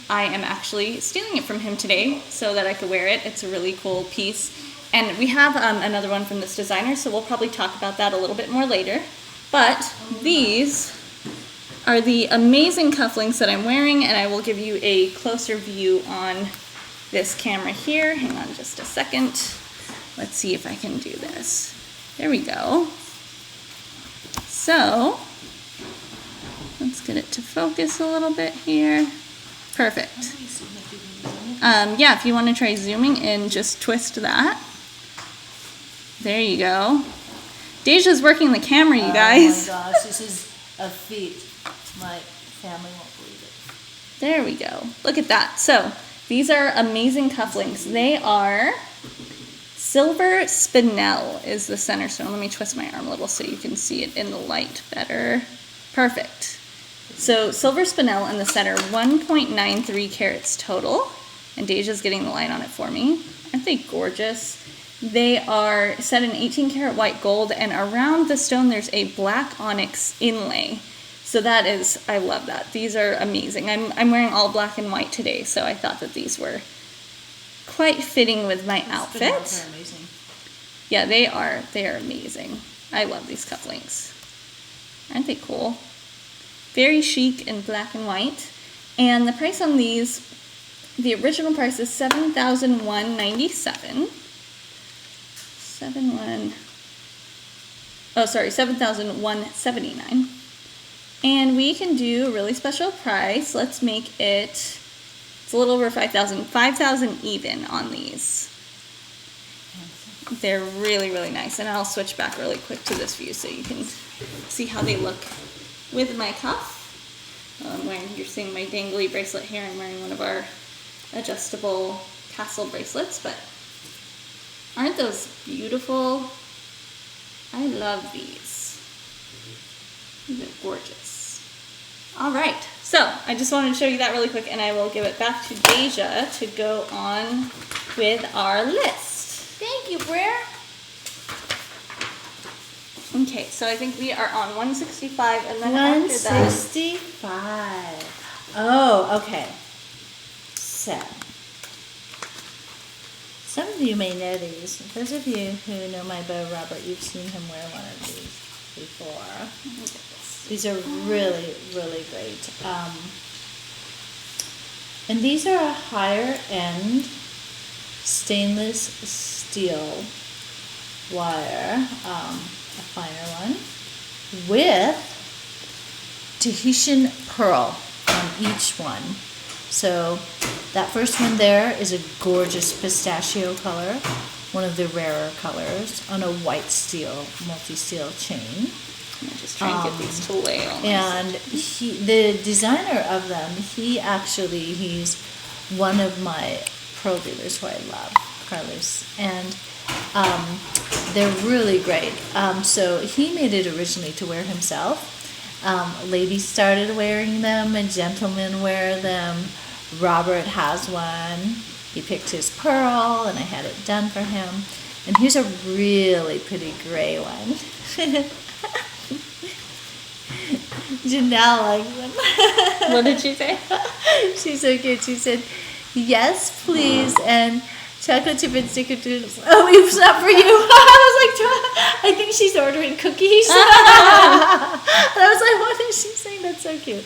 I am actually stealing it from him today so that I could wear it. It's a really cool piece. And we have another one from this designer, so we'll probably talk about that a little bit more later. But these are the amazing cufflinks that I'm wearing, and I will give you a closer view on this camera here. Hang on just a second. Let's see if I can do this. There we go. So, let's get it to focus a little bit here. Perfect. yeah, if you want to try zooming in, just twist that. There you go. Deja's working the camera, you guys. Oh my gosh, this is a feat. My family won't believe it. There we go. Look at that. So these are amazing cufflinks. They are silver spinel is the center stone. Let me twist my arm a little so you can see it in the light better. Perfect. So silver spinel in the center, 1.93 carats total. And Deja's getting the light on it for me. Aren't they gorgeous? They are set in 18 karat white gold, and around the stone there's a black onyx inlay. So that is, I love that. These are amazing. I'm wearing all black and white today, so I thought that these were quite fitting with my outfit. They're amazing. Yeah, they are. They are amazing. I love these cufflinks. Aren't they cool? Very chic in black and white. And the price on these, the original price is $7,197. $7,179. And we can do a really special price. Let's make it, it's a little over 5,000. 5,000 even on these. They're really, really nice. And I'll switch back really quick to this view so you can see how they look with my cuff. You're seeing my dangly bracelet here. I'm wearing one of our adjustable tassel bracelets, but aren't those beautiful? I love these. These are gorgeous. All right, so I just wanted to show you that really quick, and I will give it back to Deja to go on with our list. Thank you, Brer. Okay, so I think we are on 165, and then after that... 165. Oh, okay. So, some of you may know these. Those of you who know my beau Robert, you've seen him wear one of these before. These are really, really great. And these are a higher end stainless steel wire, a finer one, with Tahitian Pearl on each one. So that first one there is a gorgeous pistachio color, one of the rarer colors, on a white steel, multi-steel chain. I'm just trying to get these to lay on. And the designer of them, he's one of my pearl dealers who I love, Carlos. And they're really great. So he made it originally to wear himself. Ladies started wearing them and gentlemen wear them. Robert has one. He picked his pearl and I had it done for him. And here's a really pretty gray one. Janelle likes them. What did she say? She's so cute. She said, yes, please, and chocolate chip and sticker doodles. Oh, it's not for you. I was like, I think she's ordering cookies. And I was like, what is she saying? That's so cute.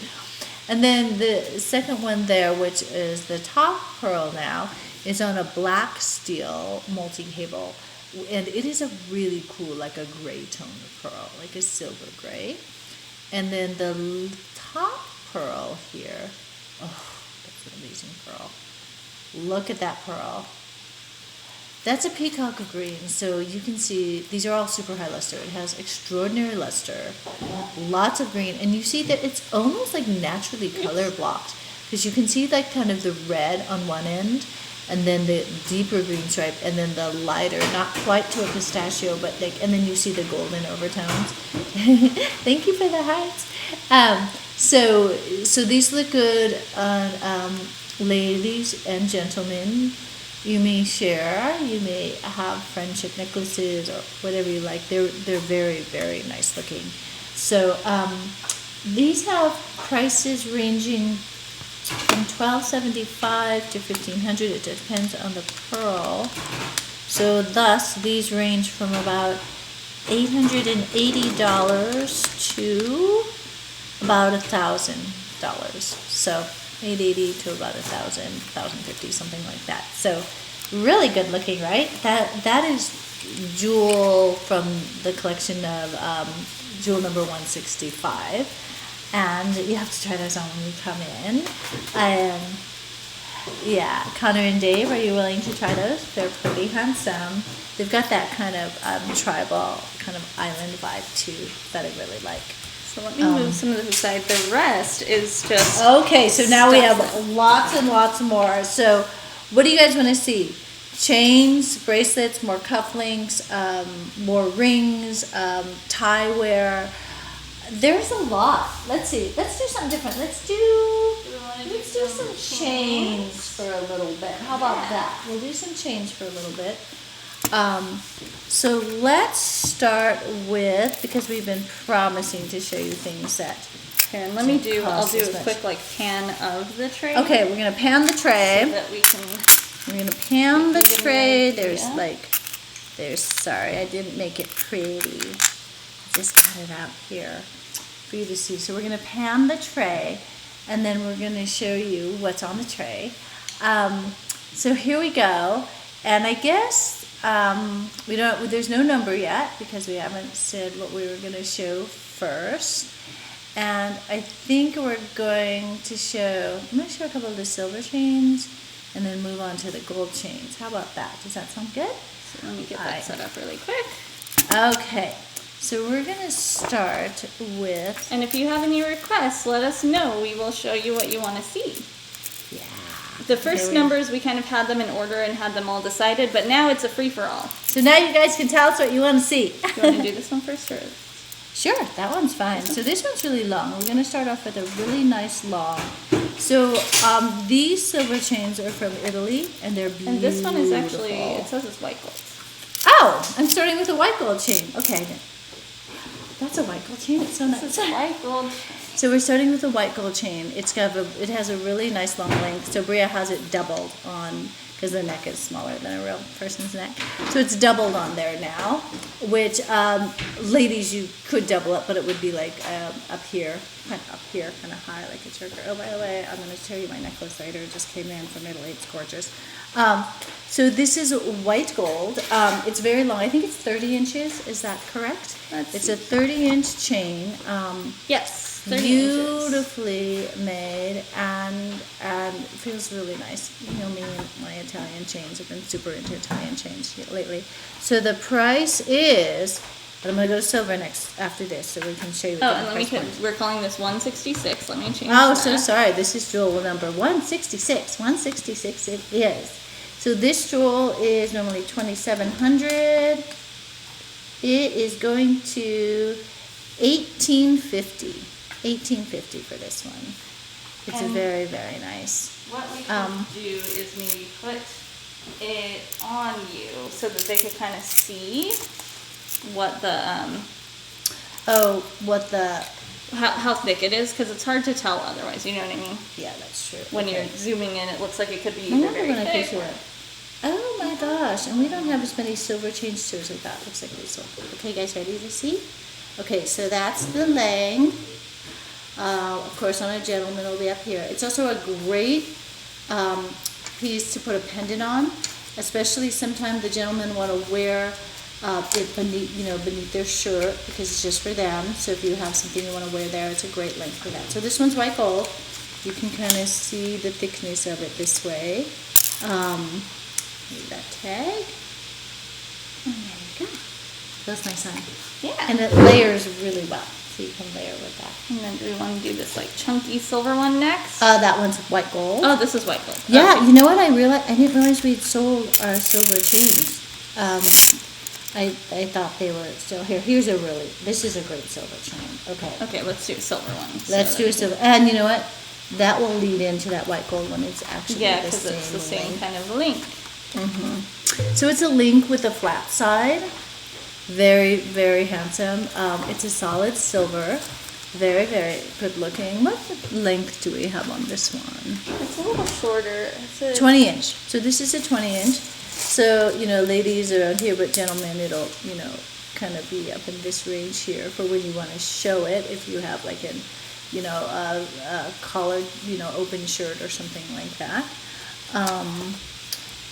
And then the second one there, which is the top pearl now, is on a black steel multi-cable. And it is a really cool, like a gray tone of pearl, like a silver gray. And then the top pearl here, oh, that's an amazing pearl. Look at that pearl. That's a peacock green, so you can see these are all super high luster. It has extraordinary luster, lots of green, and you see that it's almost like naturally color blocked because you can see like kind of the red on one end, and then the deeper green stripe, and then the lighter, not quite to a pistachio, but like, and then you see the golden overtones. Thank you for the hearts. So these look good on ladies and gentlemen. You may share, you may have friendship necklaces or whatever you like. They're very, very nice looking. So these have prices ranging from $1,275 to $1,500. It depends on the pearl. So thus, these range from about $880 to about $1,000. So $880 to about $1,000, $1,050, something like that. So really good looking, right? That is jewel from the collection of jewel number 165. And you have to try those on when you come in. Yeah, Connor and Dave, are you willing to try those? They're pretty handsome. They've got that kind of tribal, kind of island vibe too that I really like. So let me move some of this aside. The rest is just... Okay, so now we have lots and lots more. So what do you guys want to see? Chains, bracelets, more cufflinks, more rings, tie wear. There's a lot. Let's see. Let's do something different. Let's do some chains for a little bit. How about that? We'll do some chains for a little bit. So let's start with, because we've been promising to show you things that Here, and I'll do a quick like pan of the tray. Okay, we're gonna pan the tray. So that we can... We're gonna pan the tray. Sorry, I didn't make it pretty. Just cut it out here for you to see. So we're gonna pan the tray, and then we're gonna show you what's on the tray. So here we go. And I guess there's no number yet because we haven't said what we were gonna show first. And I think we're going to I'm gonna show a couple of the silver chains and then move on to the gold chains. How about that? Does that sound good? So let me get that set up really quick. Okay, so we're gonna start with... And if you have any requests, let us know. We will show you what you want to see. Yeah. The first numbers, we kind of had them in order and had them all decided, but now it's a free-for-all. So now you guys can tell us what you want to see. You want to do this one first, or? Sure, that one's fine. So this one's really long. We're going to start off with a really nice long. So these silver chains are from Italy, and they're beautiful. And this one is actually, it says it's white gold. Oh, I'm starting with a white gold chain. Okay, that's a white gold chain. It's so nice. This is white gold. So we're starting with a white gold chain. It has a really nice long length. So Bria has it doubled on, because the neck is smaller than a real person's neck. So it's doubled on there now, which ladies, you could double up, but it would be like up here, kind of high, like a choker. Oh, by the way, I'm going to show you my necklace later. It just came in from Italy. It's gorgeous. So this is white gold. It's very long. I think it's 30 inches. Is that correct? It's a 30-inch chain. Yes. Beautifully made, and it feels really nice. You know me and my Italian chains. I've been super into Italian chains lately. So the price is, but I'm going to go to silver after this so we can show you. Oh, and we're calling this 166. Let me change that. So sorry. This is jewel number 166. 166 it is. So this jewel is normally $2,700. It is going to $1,850. $1,850 for this one. It's a very, very nice. What we can do is maybe put it on you so that they could kind of see what the how thick it is, because it's hard to tell otherwise. You know what I mean? Yeah, that's true. When you're zooming in, it looks like it could be either very thick. Oh my gosh! And we don't have as many silver chain stores as that. Looks like this one. Okay, guys, ready to see? Okay, so that's the length. Of course, on a gentleman, it'll be up here. It's also a great piece to put a pendant on, especially sometimes the gentlemen want to wear it beneath their shirt because it's just for them. So if you have something you want to wear there, it's a great length for that. So this one's white gold. You can kind of see the thickness of it this way. Maybe that tag. And there you go. That's nice on. Yeah. And it layers really well. So you can layer with that. And then do we want to do this like chunky silver one next? That one's white gold. Oh, this is white gold. Yeah, okay. You know what? I didn't realize we'd sold our silver chains. I thought they were still here. This is a great silver chain. Okay. Okay, let's do a silver one. Let's do a silver. And you know what? That will lead into that white gold one. It's actually because it's the same kind of link. Mm-hmm. So it's a link with a flat side. Very, very handsome. It's a solid silver. Very, very good looking. What length do we have on this one? It's a little shorter. It's 20 inch. So this is a 20 inch. So, ladies around here, but gentlemen, it'll, kind of be up in this range here for when you want to show it. If you have like a collared, open shirt or something like that.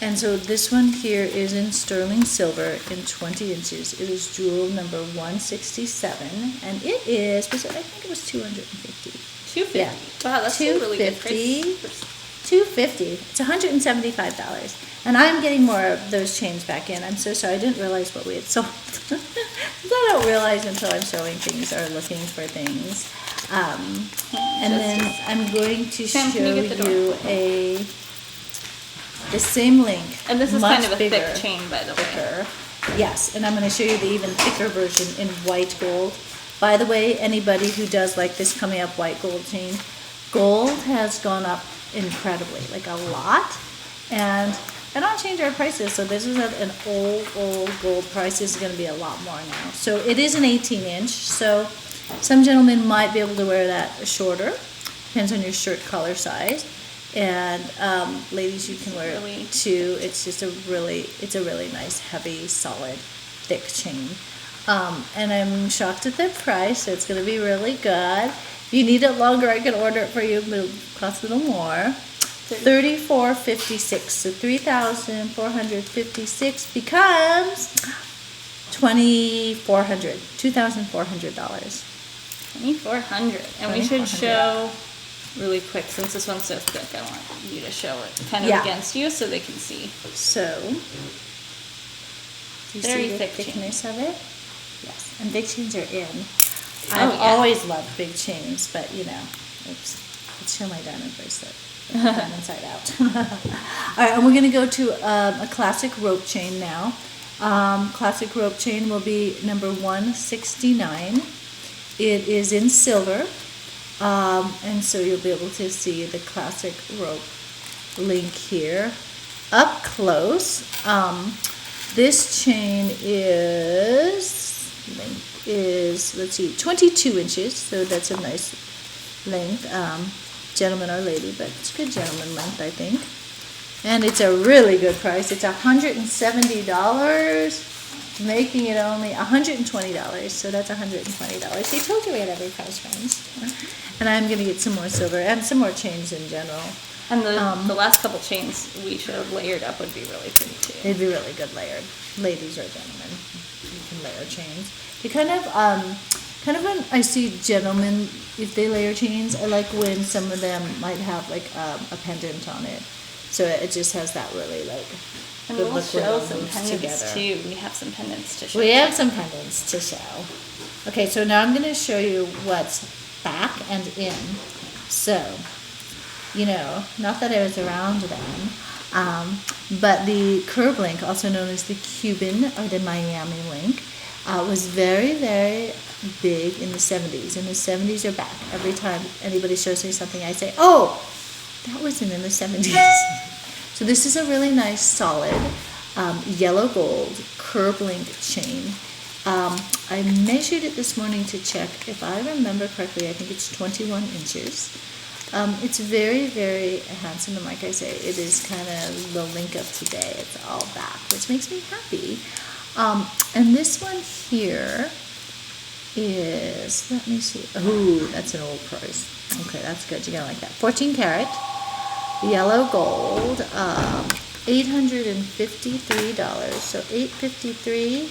And so this one here is in sterling silver in 20 inches. It is jewel number 167, and it is, I think it was $250. $250. Yeah. Wow, that's a really good price. $250. It's $175. And I'm getting more of those chains back in. I'm so sorry. I didn't realize what we had sold. I don't realize until I'm showing things or looking for things. And then I'm going to show you the same link. And this is much kind of a bigger, thick chain, by the way. Yes, and I'm going to show you the even thicker version in white gold. By the way, anybody who does like this coming up white gold chain, gold has gone up incredibly, like a lot. And I don't change our prices, so this is an old gold price. This is going to be a lot more now. So it is an 18-inch, so some gentlemen might be able to wear that shorter. Depends on your shirt collar size. And ladies, you can wear it too. It's just a really nice, heavy, solid, thick chain. And I'm shocked at the price, so it's going to be really good. If you need it longer, I can order it for you, but it'll cost a little more. $34.56, so $3,456 becomes $2,400. $2,400. And we should show really quick, since this one's so thick, I want you to show it kind of against you so they can see. So, do you very see the thick thickness of it? Yes, and big chains are in. I've always loved big chains, but you know, oops, let's show my diamond bracelet. Inside out. All right, and we're going to go to a classic rope chain now. Classic rope chain will be number 169. It is in silver, and so you'll be able to see the classic rope link here up close. This chain is let's see, 22 inches, so that's a nice length. Gentleman or lady, but it's good gentleman length, I think. And it's a really good price. It's $170, making it only $120. So that's $120. They told you we had every price range. And I'm going to get some more silver and some more chains in general. And the last couple chains we showed layered up would be really pretty too. They'd be really good layered. Ladies or gentlemen, you can layer chains. They kind of when I see gentlemen, if they layer chains, I like when some of them might have like a pendant on it. So it just has that really like and good we'll look show when it some moves pendants together. too. We have some pendants to show. We have some pendants to show. Okay, so now I'm going to show you what's back and in. So, you know, not that I was around then, but the curb link, also known as the Cuban or the Miami link, was very, very big in the 70s, and the 70s are back. Every time anybody shows me something, I say, oh, that wasn't in the 70s. So this is a really nice, solid, yellow gold curb link chain. I measured it this morning to check. If I remember correctly, I think it's 21 inches. It's very, very handsome, and like I say, it is kind of the link of today. It's all back, which makes me happy. And this one here is, let me see. Ooh, that's an old price. Okay, that's good. You're gonna like that. 14 karat, yellow gold, $853. So $853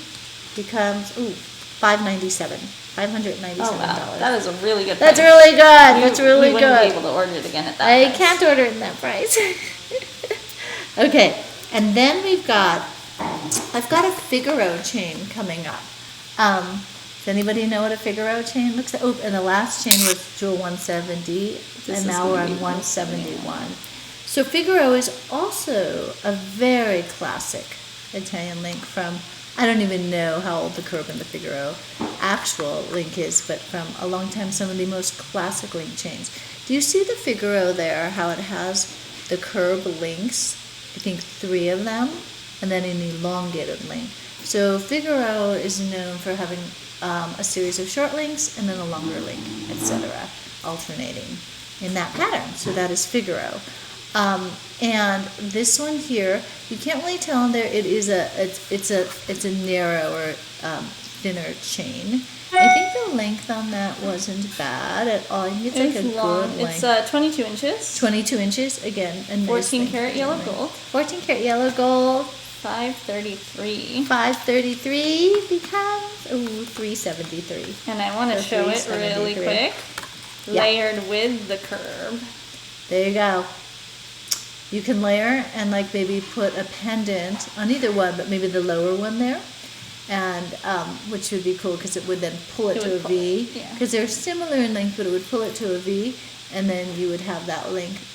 becomes $597. $597. Oh wow, that is a really good That's price. really good. That's really you good. wouldn't be able to order it again at that I price. can't order it in that price. Okay, and then I've got a Figaro chain coming up. Does anybody know what a Figaro chain looks like? Oh, and the last chain was jewel 170, and now we're on 171. So Figaro is also a very classic Italian link from, I don't even know how old the curb and the Figaro actual link is, but from a long time, some of the most classic link chains. Do you see the Figaro there, how it has the curb links? I think 3 of them, and then an elongated link. So Figaro is known for having a series of short links and then a longer link, etc., alternating in that pattern. So that is Figaro. And this one here, you can't really tell in there. It's a narrower, thinner chain. I think the length on that wasn't bad at all. I think it's like a long. good length. It's 22 inches. 22 inches again. A nice 14 length karat yellow gentleman. gold. 14 karat yellow gold. 533. 533 becomes $373. And I want to show it really 373. quick. Yeah. Layered with the curb. There you go. You can layer and like maybe put a pendant on either one, but maybe the lower one there, and which would be cool because it would then pull it to a V. Because they're similar in length, but it would pull it to a V, and then you would have that length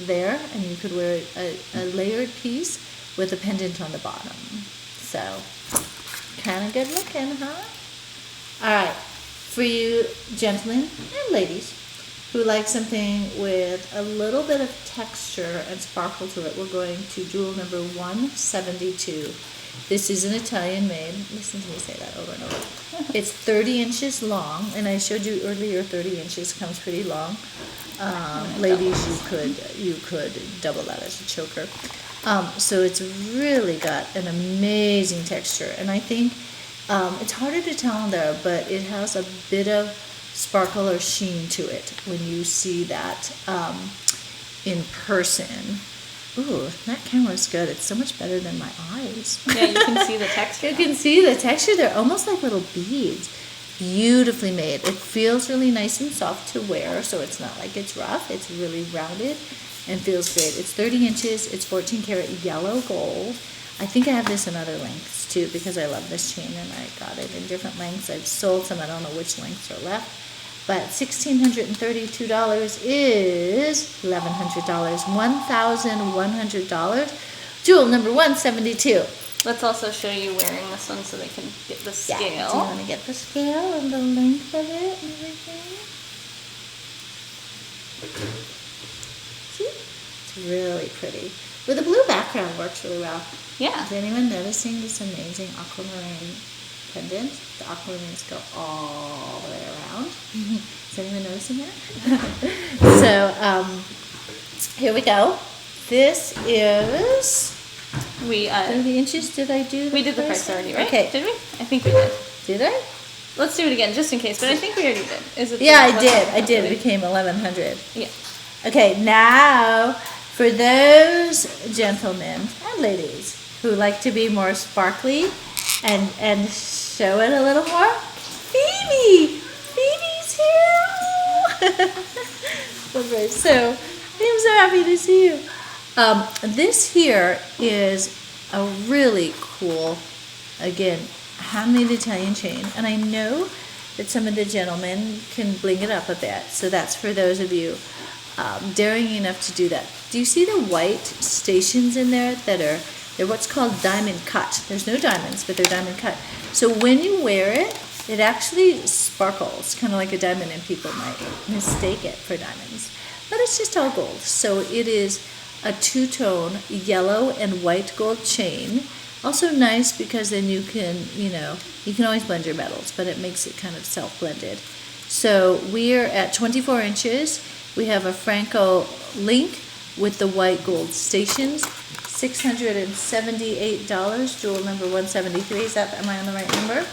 there, and you could wear a layered piece with a pendant on the bottom. So kind of good looking, huh? All right, for you gentlemen and ladies who like something with a little bit of texture and sparkle to it, we're going to jewel number 172. This is an Italian made. Listen to me say that over and over. It's 30 inches long, and I showed you earlier 30 inches comes pretty long. Ladies, you could double that as a choker. So it's really got an amazing texture, and I think it's harder to tell there, but it has a bit of sparkle or sheen to it when you see that in person. Ooh, that camera's good. It's so much better than my eyes. Yeah, you can see the texture. You can see the texture. They're almost like little beads. Beautifully made. It feels really nice and soft to wear, so it's not like it's rough. It's really rounded and feels great. It's 30 inches. It's 14 karat yellow gold. I think I have this in other lengths too because I love this chain and I got it in different lengths. I've sold some. I don't know which lengths are left. But $1,632 is $1,100. $1,100. Jewel number 172. Let's also show you wearing this one so they can get the scale. Yeah. Do you want to get the scale and the length of it and everything? See? It's really pretty. With the blue background works really well. Yeah. Is anyone noticing this amazing aquamarine pendant? The aquamarines go all the way around. Is anyone noticing that? So, here we go. This is 30 inches. Did I do We did the price already, right? Okay. Did we? I think we did. Did I? Let's do it again just in case, but I think we already did. Is it? Yeah, I did. I did. It became 1,100. Yeah. Okay, now for those gentlemen and ladies who like to be more sparkly and show it a little more, Phoebe's here. Okay, so I'm so happy to see you. This here is a really cool, again, handmade Italian chain, and I know that some of the gentlemen can bling it up a bit. So that's for those of you daring enough to do that. Do you see the white stations in there they're what's called diamond cut? There's no diamonds, but they're diamond cut. So when you wear it, it actually sparkles, kind of like a diamond, and people might mistake it for diamonds. But it's just all gold. So it is a two-tone yellow and white gold chain. Also nice because then you can always blend your metals, but it makes it kind of self-blended. So we're at 24 inches. We have a Franco link with the white gold stations. $678, jewel number 173. Am I on the right number?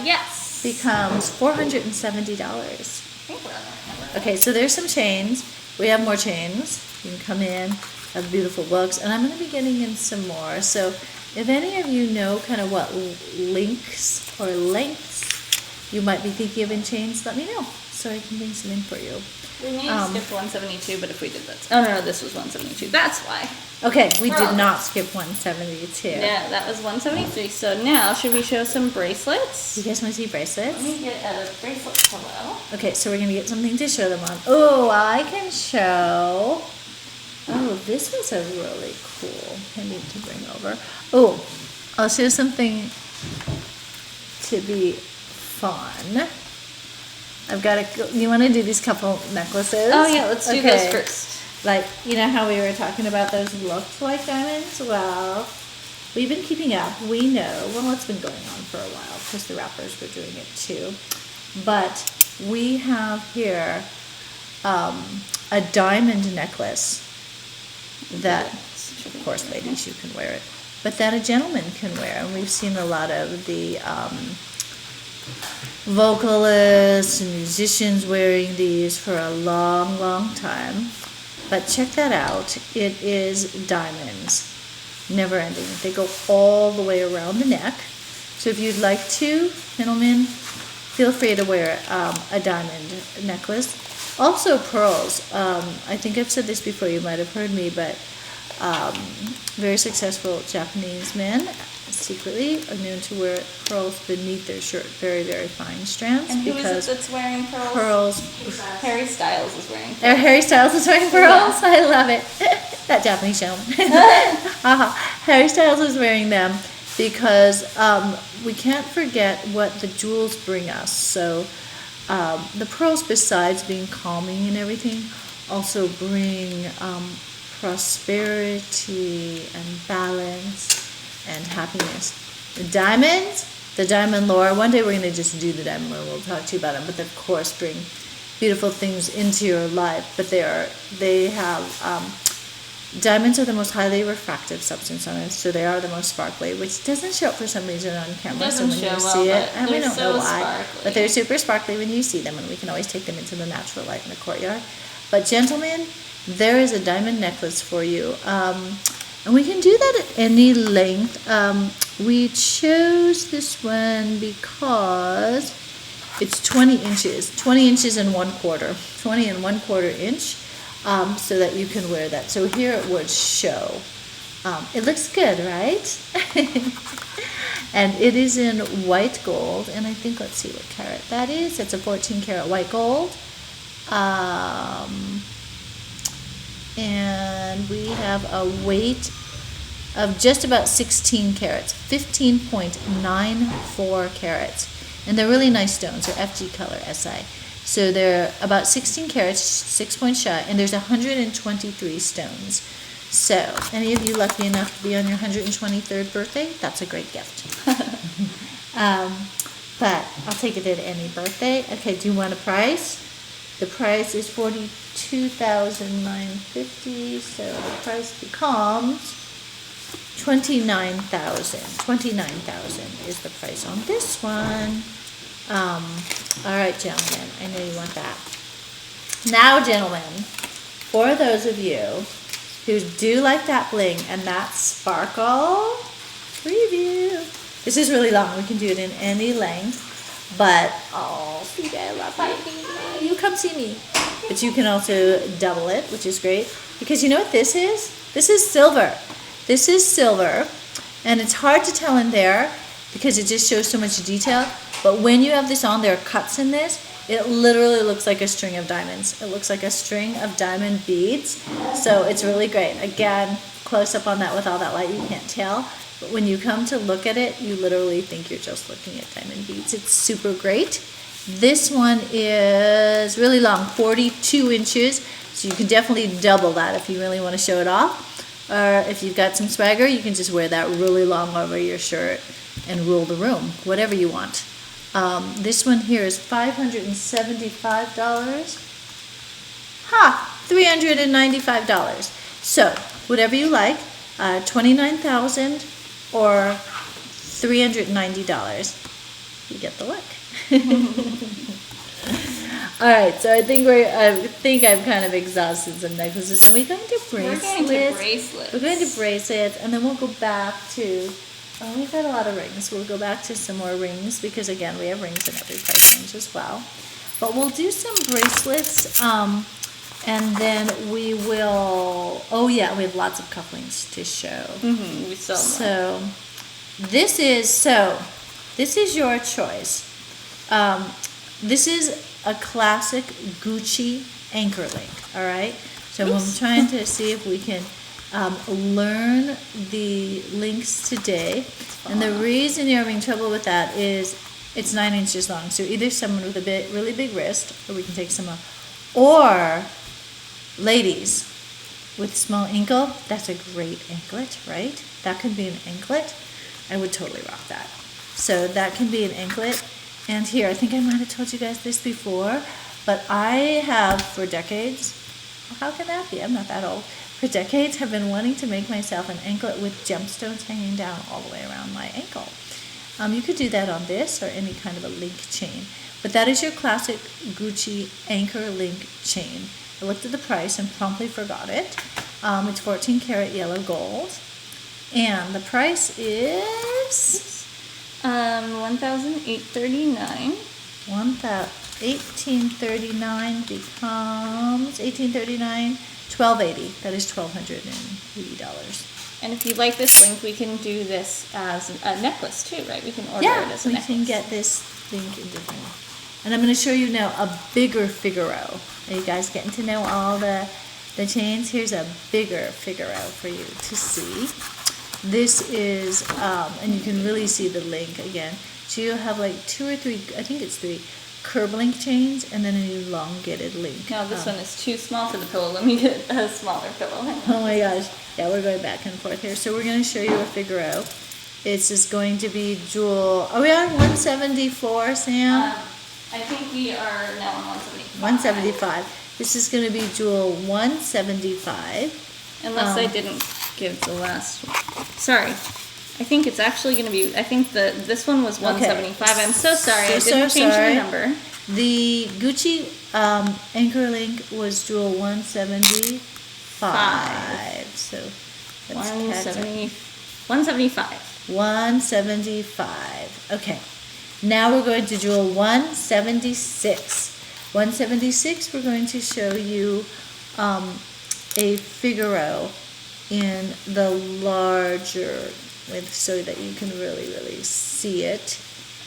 Yes. Becomes $470. Okay, so there's some chains. We have more chains. You can come in, have beautiful books, and I'm going to be getting in some more. So if any of you know kind of what links or lengths you might be thinking of in chains, let me know so I can bring some in for you. We may have skipped 172, but if we did that. Oh, no, this was 172. That's why. Okay, we did not skip 172. Yeah, that was 173. So now, should we show some bracelets? You guys want to see bracelets? Let me get a bracelet pillow. Okay, so we're going to get something to show them on. Oh, I can show. Oh, this was a really cool pendant to bring over. Oh, I'll show something to be fun. I've got you want to do these couple necklaces? Oh, yeah, let's do those first. Like, you know how we were talking about those looked like diamonds? Well, we've been keeping up. We know, well, it's been going on for a while because the rappers were doing it too. But we have here a diamond necklace that, of course, ladies, you can wear it, but that a gentleman can wear. And we've seen a lot of the vocalists and musicians wearing these for a long, long time. But check that out. It is diamonds, never ending. They go all the way around the neck. So if you'd like to, gentlemen, feel free to wear a diamond necklace. Also pearls. I think I've said this before, you might have heard me, but very successful Japanese men secretly are known to wear pearls beneath their shirt. Very, very fine strands. And who is because it that's wearing pearls? Pearls. Harry Styles is wearing pearls. Harry Styles is wearing pearls? Yeah. I love it. That Japanese gentleman. Harry Styles is wearing them because we can't forget what the jewels bring us. So the pearls, besides being calming and everything, also bring prosperity and balance and happiness. The diamonds, the diamond lore, one day we're going to just do the diamond lore, we'll talk to you about them, but they of course bring beautiful things into your life. But diamonds are the most highly refractive substance on earth, so they are the most sparkly, which doesn't show up for some reason on camera. So when you see it, and we don't know why, but they're super sparkly when you see them, and we can always take them into the natural light in the courtyard. But gentlemen, there is a diamond necklace for you, and we can do that at any length. We chose this one because it's 20 inches, 20 inches and 1/4, 20 and 1/4 inch. So that you can wear that. So here it would show. It looks good, right? And it is in white gold, and I think, let's see what carat that is. It's a 14 karat white gold. And we have a weight of just about 16 carats, 15.94 carats. And they're really nice stones. They're FG color, SI. So they're about 16 carats, 6 points shy, and there's 123 stones. So, any of you lucky enough to be on your 123rd birthday, that's a great gift. But I'll take it at any birthday. Okay, do you want a price? The price is $42,950, so the price becomes $29,000. $29,000 is the price on this one. All right, gentlemen, I know you want that. Now, gentlemen, for those of you who do like that bling and that sparkle, preview. This is really long. We can do it in any length, but sweetie, I love you. You come see me. But you can also double it, which is great, because you know what this is? This is silver. This is silver, and it's hard to tell in there because it just shows so much detail. But when you have this on, there are cuts in this. It literally looks like a string of diamonds. It looks like a string of diamond beads. So it's really great. Again, close up on that with all that light, you can't tell. But when you come to look at it, you literally think you're just looking at diamond beads. It's super great. This one is really long, 42 inches. So you can definitely double that if you really want to show it off. Or if you've got some swagger, you can just wear that really long over your shirt and rule the room, whatever you want. This one here is $575. $395. So, whatever you like, $29,000 or $390. You get the look. All right, so I think I've kind of exhausted some necklaces. Are we going to bracelets? We're going to bracelets. We're going to bracelets, and then we'll go back to. Oh, we've got a lot of rings. We'll go back to some more rings because, again, we have rings in every price range as well. But we'll do some bracelets, and then we will. Oh yeah, we have lots of cufflinks to show. We still so this is your choice. This is a classic Gucci anchor link. All right. So I'm trying to see if we can learn the links today, and the reason you're having trouble with that is it's 9 inches long. So either someone with a really big wrist, or we can take some off, or ladies with small ankle. That's a great anklet, right? That could be an anklet. I would totally rock that. So that can be an anklet. And here, I think I might have told you guys this before, but I have for decades. How can that be? I'm not that old. For decades, have been wanting to make myself an anklet with gemstones hanging down all the way around my ankle. You could do that on this or any kind of a link chain. But that is your classic Gucci anchor link chain. I looked at the price and promptly forgot it. It's 14 karat yellow gold. And the price is $1,839. 1839 becomes 1839, 1280. That is $1,280. And if you like this link, we can do this as a necklace too, right? We can order it as a we necklace. can get this link in different. And I'm going to show you now a bigger Figaro. Are you guys getting to know all the chains? Here's a bigger Figaro for you to see. This is, and you can really see the link again. So you have like 2 or 3, I think it's 3, curb link chains, and then an elongated link. No, this one is too small for the pillow. Let me get a smaller pillow. Oh my gosh. Yeah, we're going back and forth here. So we're going to show you a Figaro. It's just going to be jewel. Are we on 174, Sam? I think we are now on 175. 175. This is going to be jewel 175. Unless I didn't give the last one. Sorry. I think it's actually going to be, I think this one was 175. I'm so sorry. I didn't change the number. The Gucci anchor link was jewel 175. So let's 175. 175. Okay. Now we're going to jewel 176. 176, we're going to show you a Figaro in the larger width so that you can really, really see it.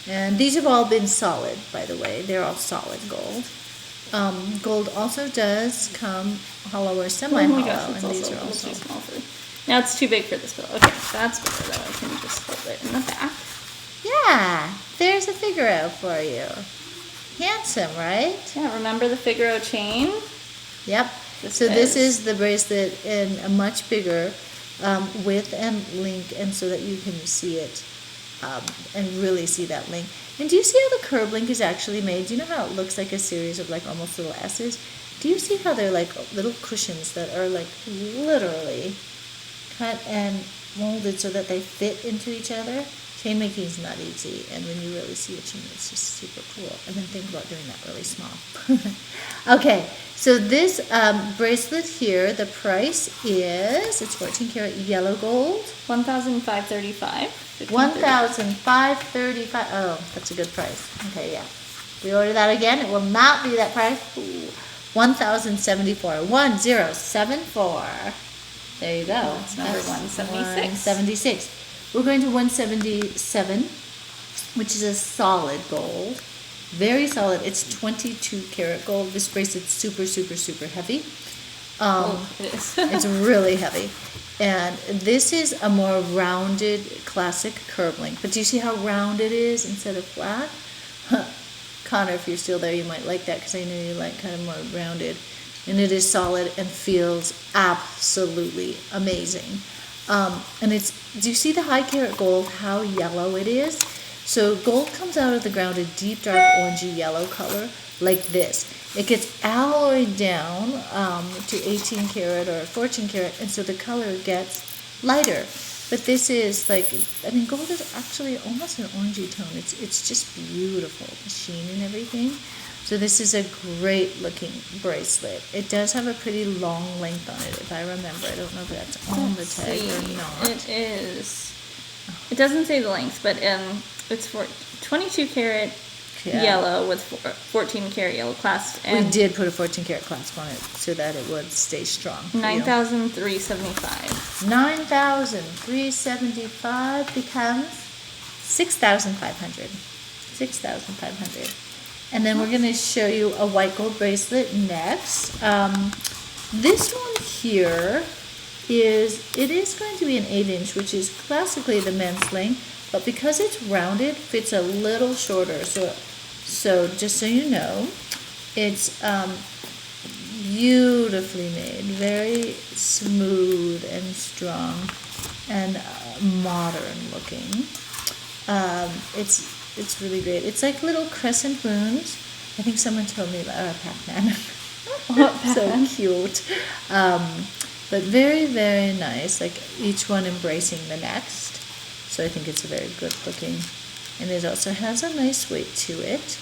And these have all been solid, by the way. They're all solid gold. Gold also does come hollow or semi-hollow. Oh my gosh, it's also a little too small for. Now it's too big for this pillow. Okay, that's better though. I can just hold it in the back. Yeah, there's a Figaro for you. Handsome, right? Yeah, remember the Figaro chain? Yep. This is the bracelet in a much bigger width and link, and so that you can see it and really see that link. And do you see how the curb link is actually made? Do you know how it looks like a series of like almost little S's? Do you see how they're like little cushions that are like literally cut and molded so that they fit into each other? Chain making is not easy, and when you really see a chain, it's just super cool. And then think about doing that really small. Okay, so this bracelet here, the price is, it's 14 karat yellow gold. $1,535. $1,535. Oh, that's a good price. Okay, yeah. We order that again. It will not be that price. $1,074. 1074. There you go. That's number 176. 176. We're going to 177, which is a solid gold. Very solid. It's 22 karat gold. This bracelet's super, super, super heavy. It is. It's really heavy. And this is a more rounded classic curb link. But do you see how round it is instead of flat? Connor, if you're still there, you might like that because I know you like kind of more rounded. And it is solid and feels absolutely amazing. And it's, do you see the high karat gold, how yellow it is? So gold comes out of the ground a deep dark orangey yellow color like this. It gets alloyed down to 18 karat or 14 karat, and so the color gets lighter. But this is like, I mean, gold is actually almost an orangey tone. It's just beautiful, the sheen and everything. So this is a great looking bracelet. It does have a pretty long length on it, if I remember. I don't know if that's on the tag or not. It is. It doesn't say the length, but it's for 22 karat yellow with 14 karat yellow clasp. And we did put a 14 karat clasp on it so that it would stay strong. 9,375. 9,375 becomes 6,500. 6,500. And then we're going to show you a white gold bracelet next. This one here is going to be an 8-inch, which is classically the men's length, but because it's rounded, fits a little shorter. So just so you know, it's beautifully made, very smooth and strong and modern looking. It's really great. It's like little crescent moons. I think someone told me about Pac-Man. So cute. But very, very nice. Like each one embracing the next. So I think it's a very good looking. And it also has a nice weight to it.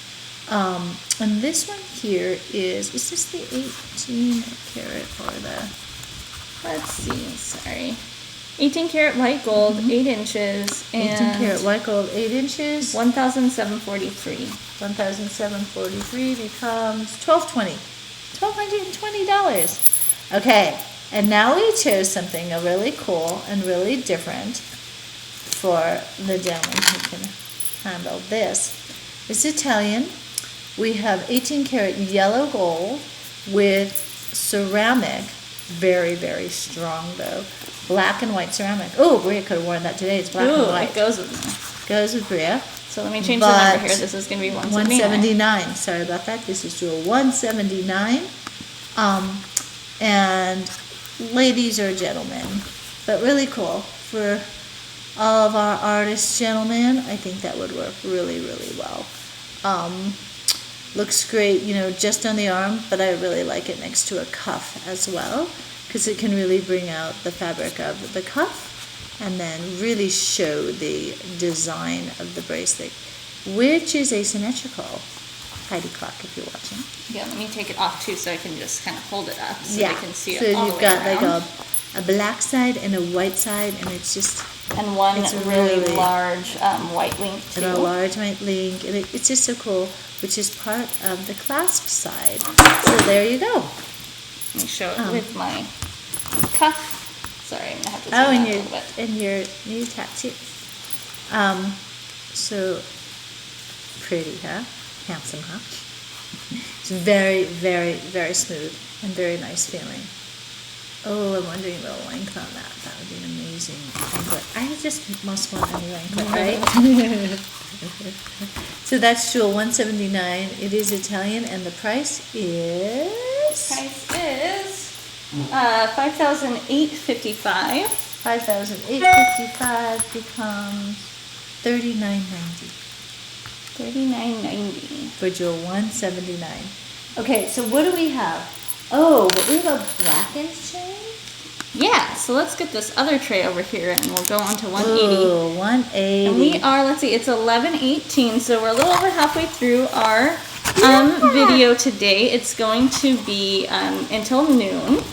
And this one here is this the 18 karat or the? Let's see. Sorry. 18 karat white gold, 8 inches, 18 and karat white gold, 8 inches. 1,743. 1,743 becomes $1,220. $1,220. Okay, and now we chose something really cool and really different for the gentleman who can handle this. It's Italian. We have 18 karat yellow gold with ceramic, very, very strong though. Black and white ceramic. Oh, Bria could have worn that today. It's black and white. It goes with me. Goes with Bria. So let me change the number here. This is going to be 179. Sorry about that. This is jewel 179. And ladies or gentlemen, but really cool for all of our artist gentlemen. I think that would work really, really well. Looks great, you know, just on the arm, but I really like it next to a cuff as well, because it can really bring out the fabric of the cuff and then really show the design of the bracelet, which is asymmetrical. Heidi Clock, if you're watching. Yeah, let me take it off too so I can just kind of hold it up so Yeah, they can see so it all you've the way got around. like a black side and a white side, and it's just And one it's really really- large white link too. and a large white link, and it's just so cool, which is part of the clasp side. So there you go. Let me show it with my cuff. Sorry, I'm gonna have to zoom Oh, out a little bit. and your new tattoo. So pretty, huh? Handsome, huh? It's very, very, very smooth and very nice feeling. Oh, I'm wondering the length on that. That would be an amazing anklet. I just must want a new anklet, right? So that's jewel 179. It is Italian, and the price is Price is $5,855. 5,855 becomes $39.90 $39.90. for jewel 179. Okay, so what do we have? Oh, but we have a blackened chain. Yeah, so let's get this other tray over here and we'll go on to 180. Ooh, 180. And we are, let's see, it's 11:18, so we're a little over halfway through our video today. It's going to be until noon.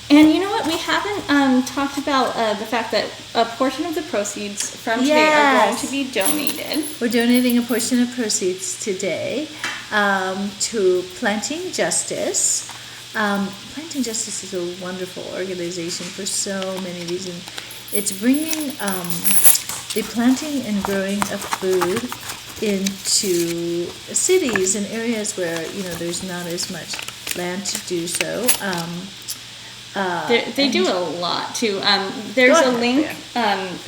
And you know what? We haven't talked about the fact that a portion of the proceeds from today are going to be donated. We're donating a portion of proceeds today to Planting Justice. Planting Justice is a wonderful organization for so many reasons. It's bringing the planting and growing of food into cities and areas where, you know, there's not as much land to do so. They do a lot too. There's a link.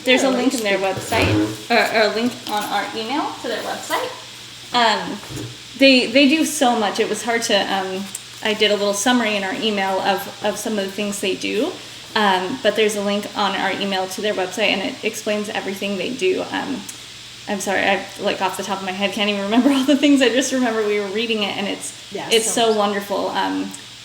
There's a link in their website, or a link on our email to their website. They do so much. It was hard to. I did a little summary in our email of some of the things they do, but there's a link on our email to their website, and it explains everything they do. I'm sorry, I like off the top of my head can't even remember all the things. I just remember we were reading it, and it's so wonderful.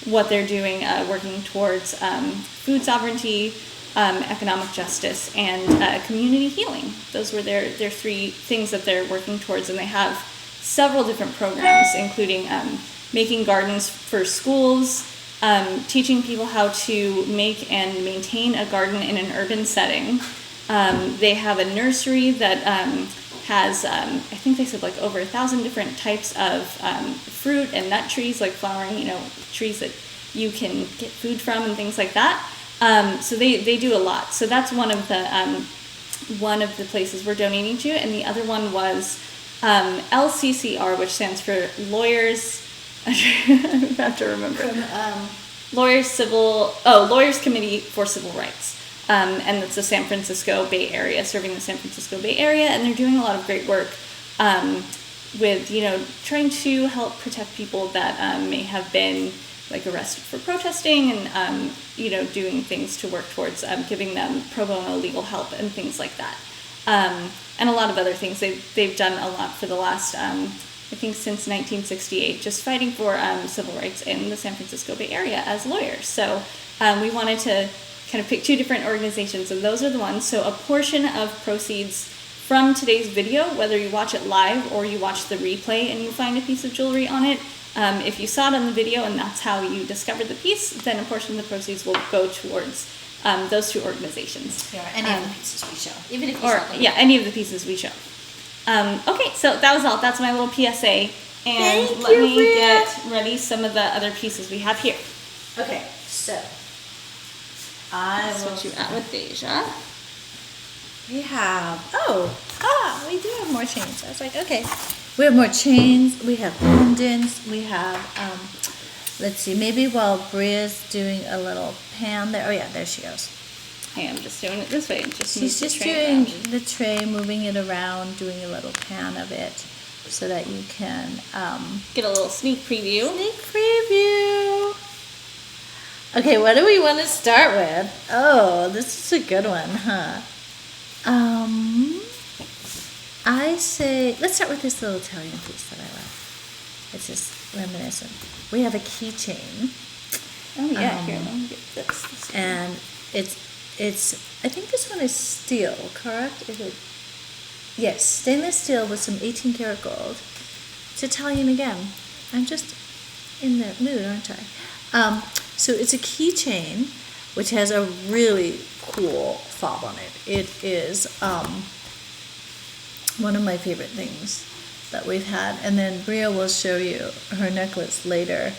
What they're doing, working towards food sovereignty, economic justice, and community healing. Those were their 3 things that they're working towards, and they have several different programs, including making gardens for schools, teaching people how to make and maintain a garden in an urban setting. They have a nursery that has, I think they said like over 1,000 different types of fruit and nut trees, like flowering, trees that you can get food from and things like that. So they do a lot. So that's one of the places we're donating to, and the other one was LCCR, which stands for Lawyers. I have to remember. Lawyers Committee for Civil Rights. And it's the San Francisco Bay Area, serving the San Francisco Bay Area, and they're doing a lot of great work with, trying to help protect people that may have been like arrested for protesting, and doing things to work towards giving them pro bono legal help and things like that, and a lot of other things. They've done a lot for the last I think since 1968, just fighting for civil rights in the San Francisco Bay Area as lawyers. So we wanted to kind of pick 2 different organizations, and those are the ones. So a portion of proceeds from today's video, whether you watch it live or you watch the replay and you find a piece of jewelry on it, if you saw it on the video and that's how you discovered the piece, then a portion of the proceeds will go towards those two organizations. Yeah, any of the pieces we show, even if you Or, sell them. yeah, any of the pieces we show. Okay, so that was all. That's my little PSA. And Thank let you, me Bria. get ready some of the other pieces we have here. Okay, so I will Switch you out with Deja. We have, we do have more chains. I was like, okay. We have more chains, we have pendants, we have, let's see, maybe while Bria's doing a little pan there. Oh yeah, there she goes. I am just doing it this way. She's move the just tray doing around. the tray, moving it around, doing a little pan of it so that you can, Get a little sneak preview. sneak preview. Okay, what do we want to start with? Oh, this is a good one, huh? I say, let's start with this little Italian piece that I love. It's just reminiscent. We have a keychain, Oh yeah, here, let me get this. and it's, I think this one is steel, correct? Is it? Yes, stainless steel with some 18 karat gold. It's Italian again. I'm just in the mood, aren't I? So it's a keychain, which has a really cool fob on it. It is one of my favorite things that we've had. And then Bria will show you her necklace later.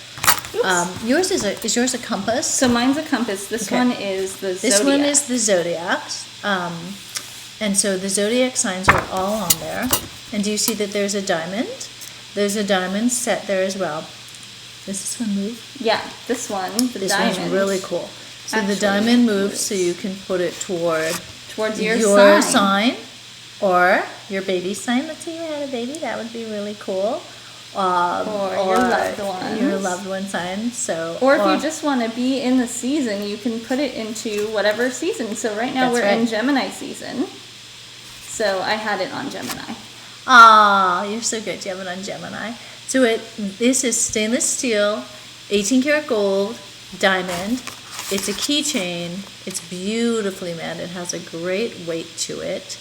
Yours is yours a compass? So mine's a compass. This Okay. one is the Zodiac. This one is the zodiacs. And so the zodiac signs are all on there. And do you see that there's a diamond? There's a diamond set there as well. Does this one move? Yeah, this one, the This diamond. one's really cool. So the actually diamond moves moves. so you can put it Towards your sign or your baby sign. Let's say you had a baby, that would be really cool. Or your loved ones. Your loved one sign. So Or if you just want to be in the season, you can put it into whatever season. So right now That's we're in right. Gemini season. So I had it on Gemini. Ah, you're so good. You have it on Gemini. So this is stainless steel, 18 karat gold, diamond. It's a keychain. It's beautifully made. It has a great weight to it.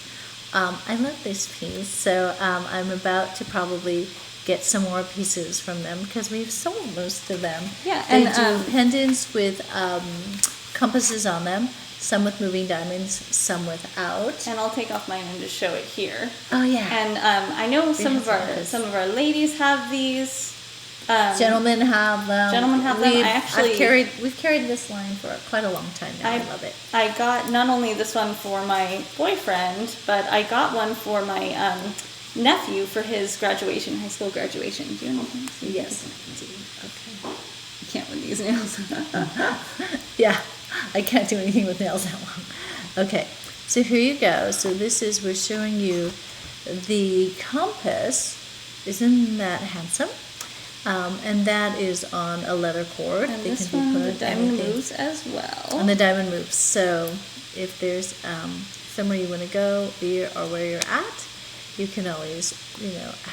I love this piece. So I'm about to probably get some more pieces from them because we've sold most of them. Yeah, They and, do pendants with compasses on them. Some with moving diamonds, some without. And I'll take off mine and just show it here. Oh yeah. And I know some have of some our ladies have these. Gentlemen have them. Gentlemen have them. We've carried this line for quite a long time now. I love it. I got not only this one for my boyfriend, but I got one for my nephew for his graduation, high school graduation. Do you know him? Yes. Okay. You can't with these nails. Yeah, I can't do anything with nails that long. Okay, so here you go. So we're showing you the compass. Isn't that handsome? And that is on a leather cord. And They this can be one, the put diamond anything. moves as well. And the diamond moves. So if there's somewhere you want to go or where you're at, you can always,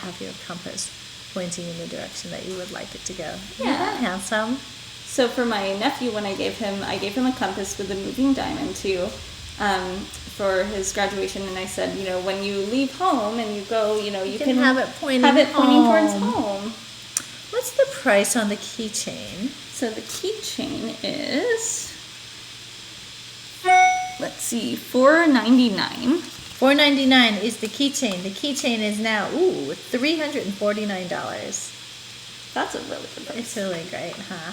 have your compass pointing in the direction that you would like it to go. Isn't that handsome? So for my nephew, when I gave him a compass with a moving diamond too, for his graduation, and I said, when you leave home and you go, you can have it pointing towards home. home. What's the price on the keychain? So the keychain is, let's see, $4.99. $4.99 is the keychain. The keychain is now $349. That's a really good price. It's really great, huh?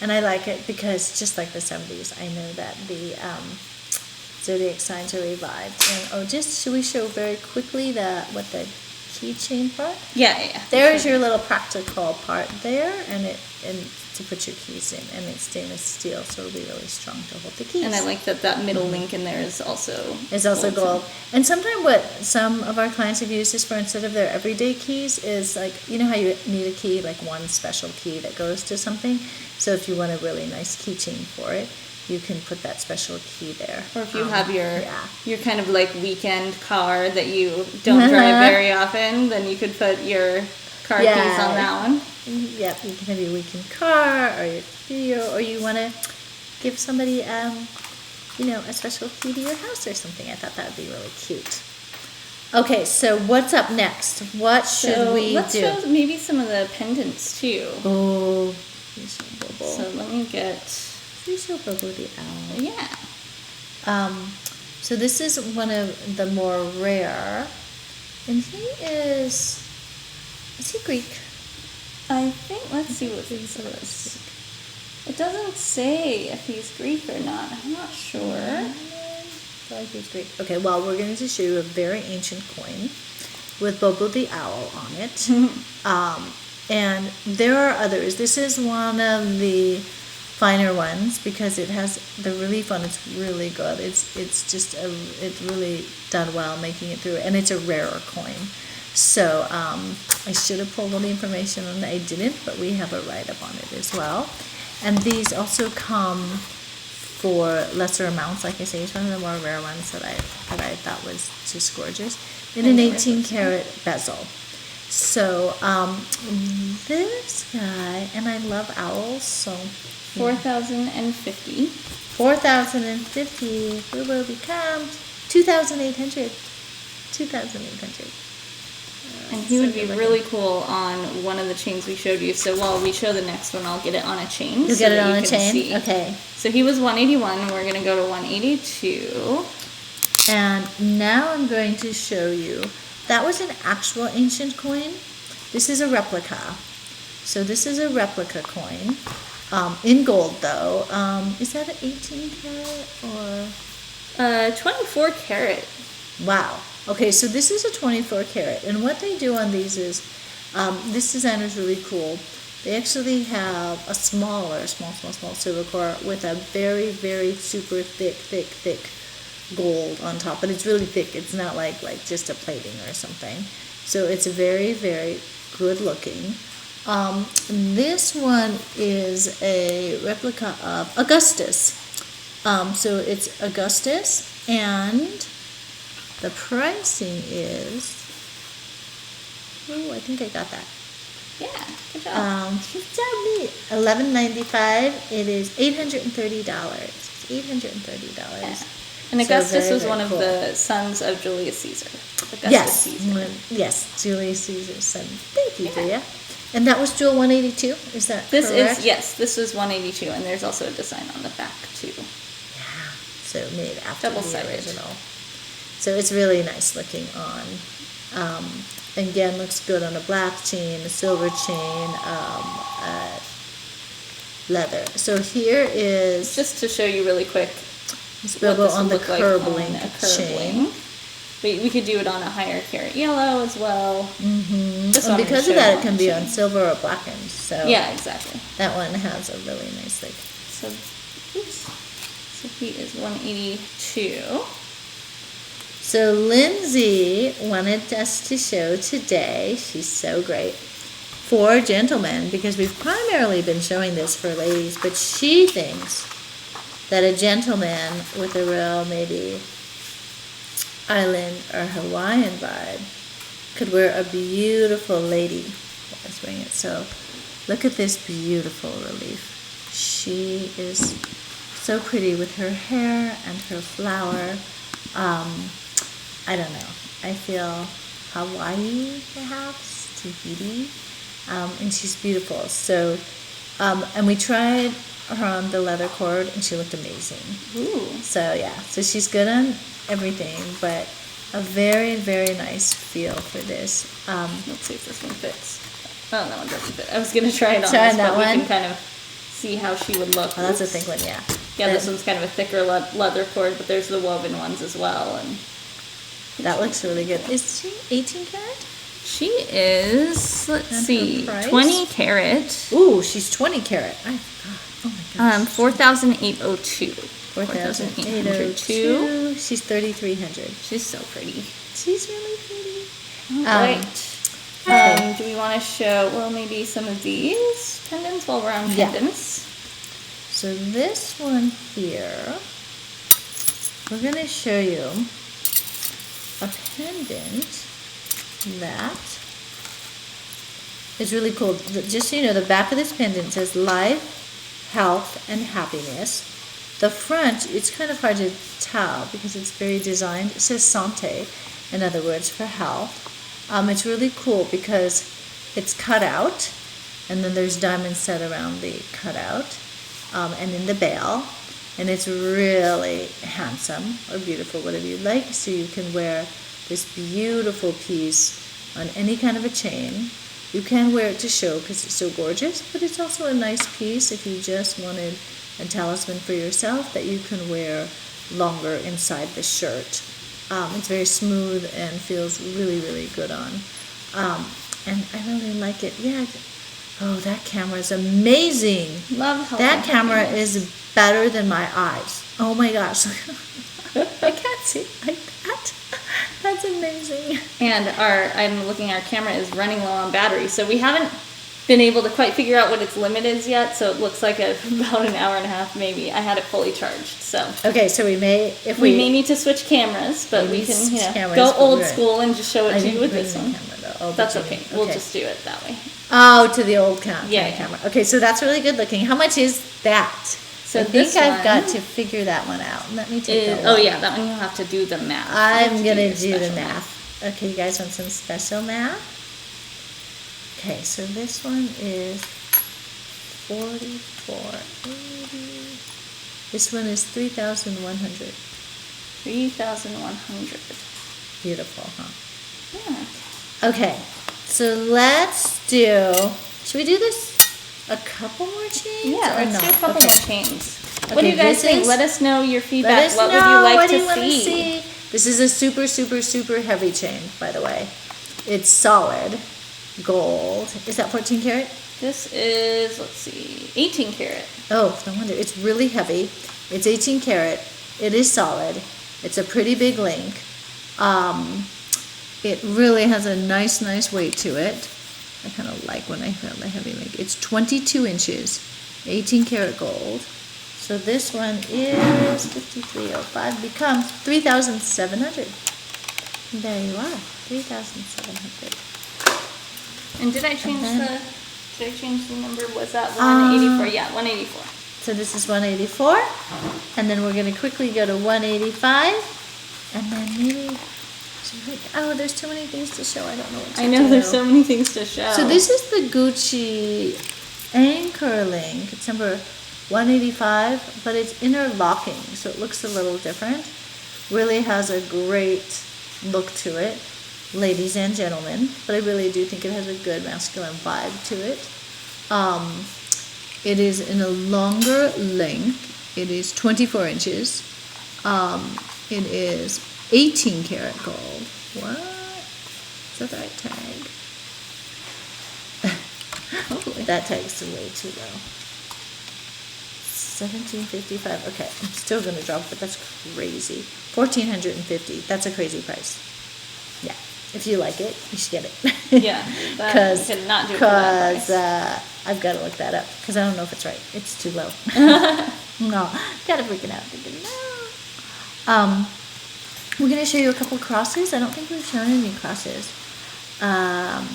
And I like it because just like the 70s, I know that the zodiac signs are revived. And should we show very quickly what the keychain part? Yeah. There's your little practical part there, and to put your keys in, and it's stainless steel, so it'll be really strong to hold the keys. And I like that middle link in there is also gold. And sometimes what some of our clients have used this for instead of their everyday keys is like, how you need a key, like one special key that goes to something. So if you want a really nice keychain for it, you can put that special key there. Or if you have your kind of like weekend car that you don't drive very often, then you could put your car keys on that one. Yep, you can have your weekend car or your studio, or you want to give somebody, a special key to your house or something. I thought that would be really cute. Okay, so what's up next? What should we let's do? show maybe some of the pendants too. Oh, So let me get. Do show Bobo the owl. Yeah. So this is one of the more rare, and he is he Greek? I think, let's see what he says. It doesn't say if he's Greek or not. I'm not sure. I feel like he's Greek. Okay, well, we're going to show you a very ancient coin with Bobo the owl on it. And there are others. This is one of the finer ones because it has the relief on it's really good. It's it's really done well making it through, and it's a rarer coin. So I should have pulled all the information on it. I didn't, but we have a write-up on it as well. And these also come for lesser amounts. Like I say, it's one of the more rare ones that I thought was just gorgeous. In an 18-karat bezel. So this guy, and I love owls, so 4,050. 4,050. We will become 2,800. 2,800. And he would be really cool on one of the chains we showed you. So while we show the next one, I'll get it on a chain. You'll get it on a chain? See. Okay. So he was 181, and we're going to go to 182. And now I'm going to show you. That was an actual ancient coin. This is a replica. So this is a replica coin. In gold, though. Is that an 18 karat or? 24 karat. Wow. Okay, so this is a 24 karat, and what they do on these is, this design is really cool. They actually have a small silver core with a very, very super thick gold on top, but it's really thick. It's not like just a plating or something. So it's very, very good looking. This one is a replica of Augustus. So it's Augustus, and the pricing is, oh, I think I got that. Yeah, good job. Good job, me. $11.95. It is $830. $830. Yeah. And Augustus was one of the sons of Julius Caesar. Augustus Yes, Caesar. yes, Julius Caesar's son. Thank you, Bria. And that was Jewel 182. Is that this correct? is yes. This was 182, and there's also a design on the back too. Yeah. So made after Double-sided. the original. So it's really nice looking on. Again, looks good on a black chain, a silver chain, leather. So here is Just to show you really quick this what Bobo this on would the look like curb on link a curb chain. link. We could do it on a higher carat yellow as well. Mm-hmm. Just And wanted to because show of that, you it can on be the on chain. silver or blackened. So Yeah, exactly. that one has a really nice like. So, oops. So he is 182. So Lindsay wanted us to show today, she's so great, for gentlemen, because we've primarily been showing this for ladies, but she thinks that a gentleman with a real maybe island or Hawaiian vibe could wear a beautiful lady. Let's bring it. So look at this beautiful relief. She is so pretty with her hair and her flower. I don't know. I feel Hawaii, perhaps, Tahiti, and she's beautiful. So, and we tried her on the leather cord, and she looked amazing. Ooh. So yeah, so she's good on everything, but a very, very nice feel for this. Let's see if this one fits. Oh, that one doesn't fit. I was gonna try it on Try this, that but we one? can kind of see how she would look. Oh, that's a Oops. thick one, yeah. Yeah, this one's kind of a thicker leather cord, but there's the woven ones as well. And that looks really good. Is she 18 karat? she is, let's And see, her price? 20 karat. Ooh, she's 20 karat. Oh my gosh. 4,802. 4,802. She's 3,300. She's so pretty. She's really pretty. All right. okay. Do we want to show, well, maybe some of these pendants while we're on Yeah. pendants? So this one here, we're going to show you a pendant that is really cool. Just so you know, the back of this pendant says life, health, and happiness. The front, it's kind of hard to tell because it's very designed. It says Santé, in other words, for health. It's really cool because it's cut out, and then there's diamonds set around the cutout. and in the bail. And it's really handsome or beautiful, whatever you like. So you can wear this beautiful piece on any kind of a chain. You can wear it to show because it's so gorgeous, but it's also a nice piece if you just wanted a talisman for yourself that you can wear longer inside the shirt. It's very smooth and feels really, really good on. And I really like it. Yeah. Oh, that camera is amazing. Love how that camera is better than my eyes. Oh my gosh. I can't see like that. That's amazing. And I'm looking, our camera is running low on battery, so we haven't been able to quite figure out what its limit is yet, so it looks like about an hour and a half maybe. I had it fully charged, so. Okay, so we may need to switch cameras, but we can go old school and just show it to you with this one. That's okay. We'll just do it that way. Oh, to the old camera. Yeah. Okay, so that's really good looking. How much is that? So I think I've got to figure that one out. Let me take a look. Oh yeah, that one you'll have to do the math. I'm gonna do the math. Okay, you guys want some special math? Okay, so this one is 44.80. This one is 3,100. 3,100. Beautiful, huh? Yeah. Okay, so let's do. Should we do this? A couple more chains? Yeah, let's do a couple more chains. Okay, What do you guys think? Let us know your feedback. What would you like to see? This is a super, super, super heavy chain, by the way. It's solid gold. Is that 14 karat? This is, let's see, 18 karat. Oh, no wonder. It's really heavy. It's 18 karat. It is solid. It's a pretty big link. It really has a nice weight to it. I kind of like when I feel the heavy link. It's 22 inches, 18 karat gold. So this one is 5305, becomes 3,700. There you are, 3,700. And did I change the number? Was that 184? Yeah, 184. So this is 184, and then we're going to quickly go to 185, and then maybe. Oh, there's too many things to show. I don't know what to do. I know, there's so many things to show. So this is the Gucci anchor link. It's number 185, but it's interlocking, so it looks a little different. Really has a great look to it, ladies and gentlemen, but I really do think it has a good masculine vibe to it. It is in a longer length. It is 24 inches. It is 18 karat gold. What? Is that the right tag? That tag's way too low. 1755. Okay, I'm still gonna drop, but that's crazy. 1,450. That's a crazy price. Yeah, if you like it, you should get it. Yeah, because cannot do it for that price. I've got to look that up because I don't know if it's right. It's too low. No, gotta freak it out. Thinking, no. We're going to show you a couple crosses. I don't think we've shown any crosses. And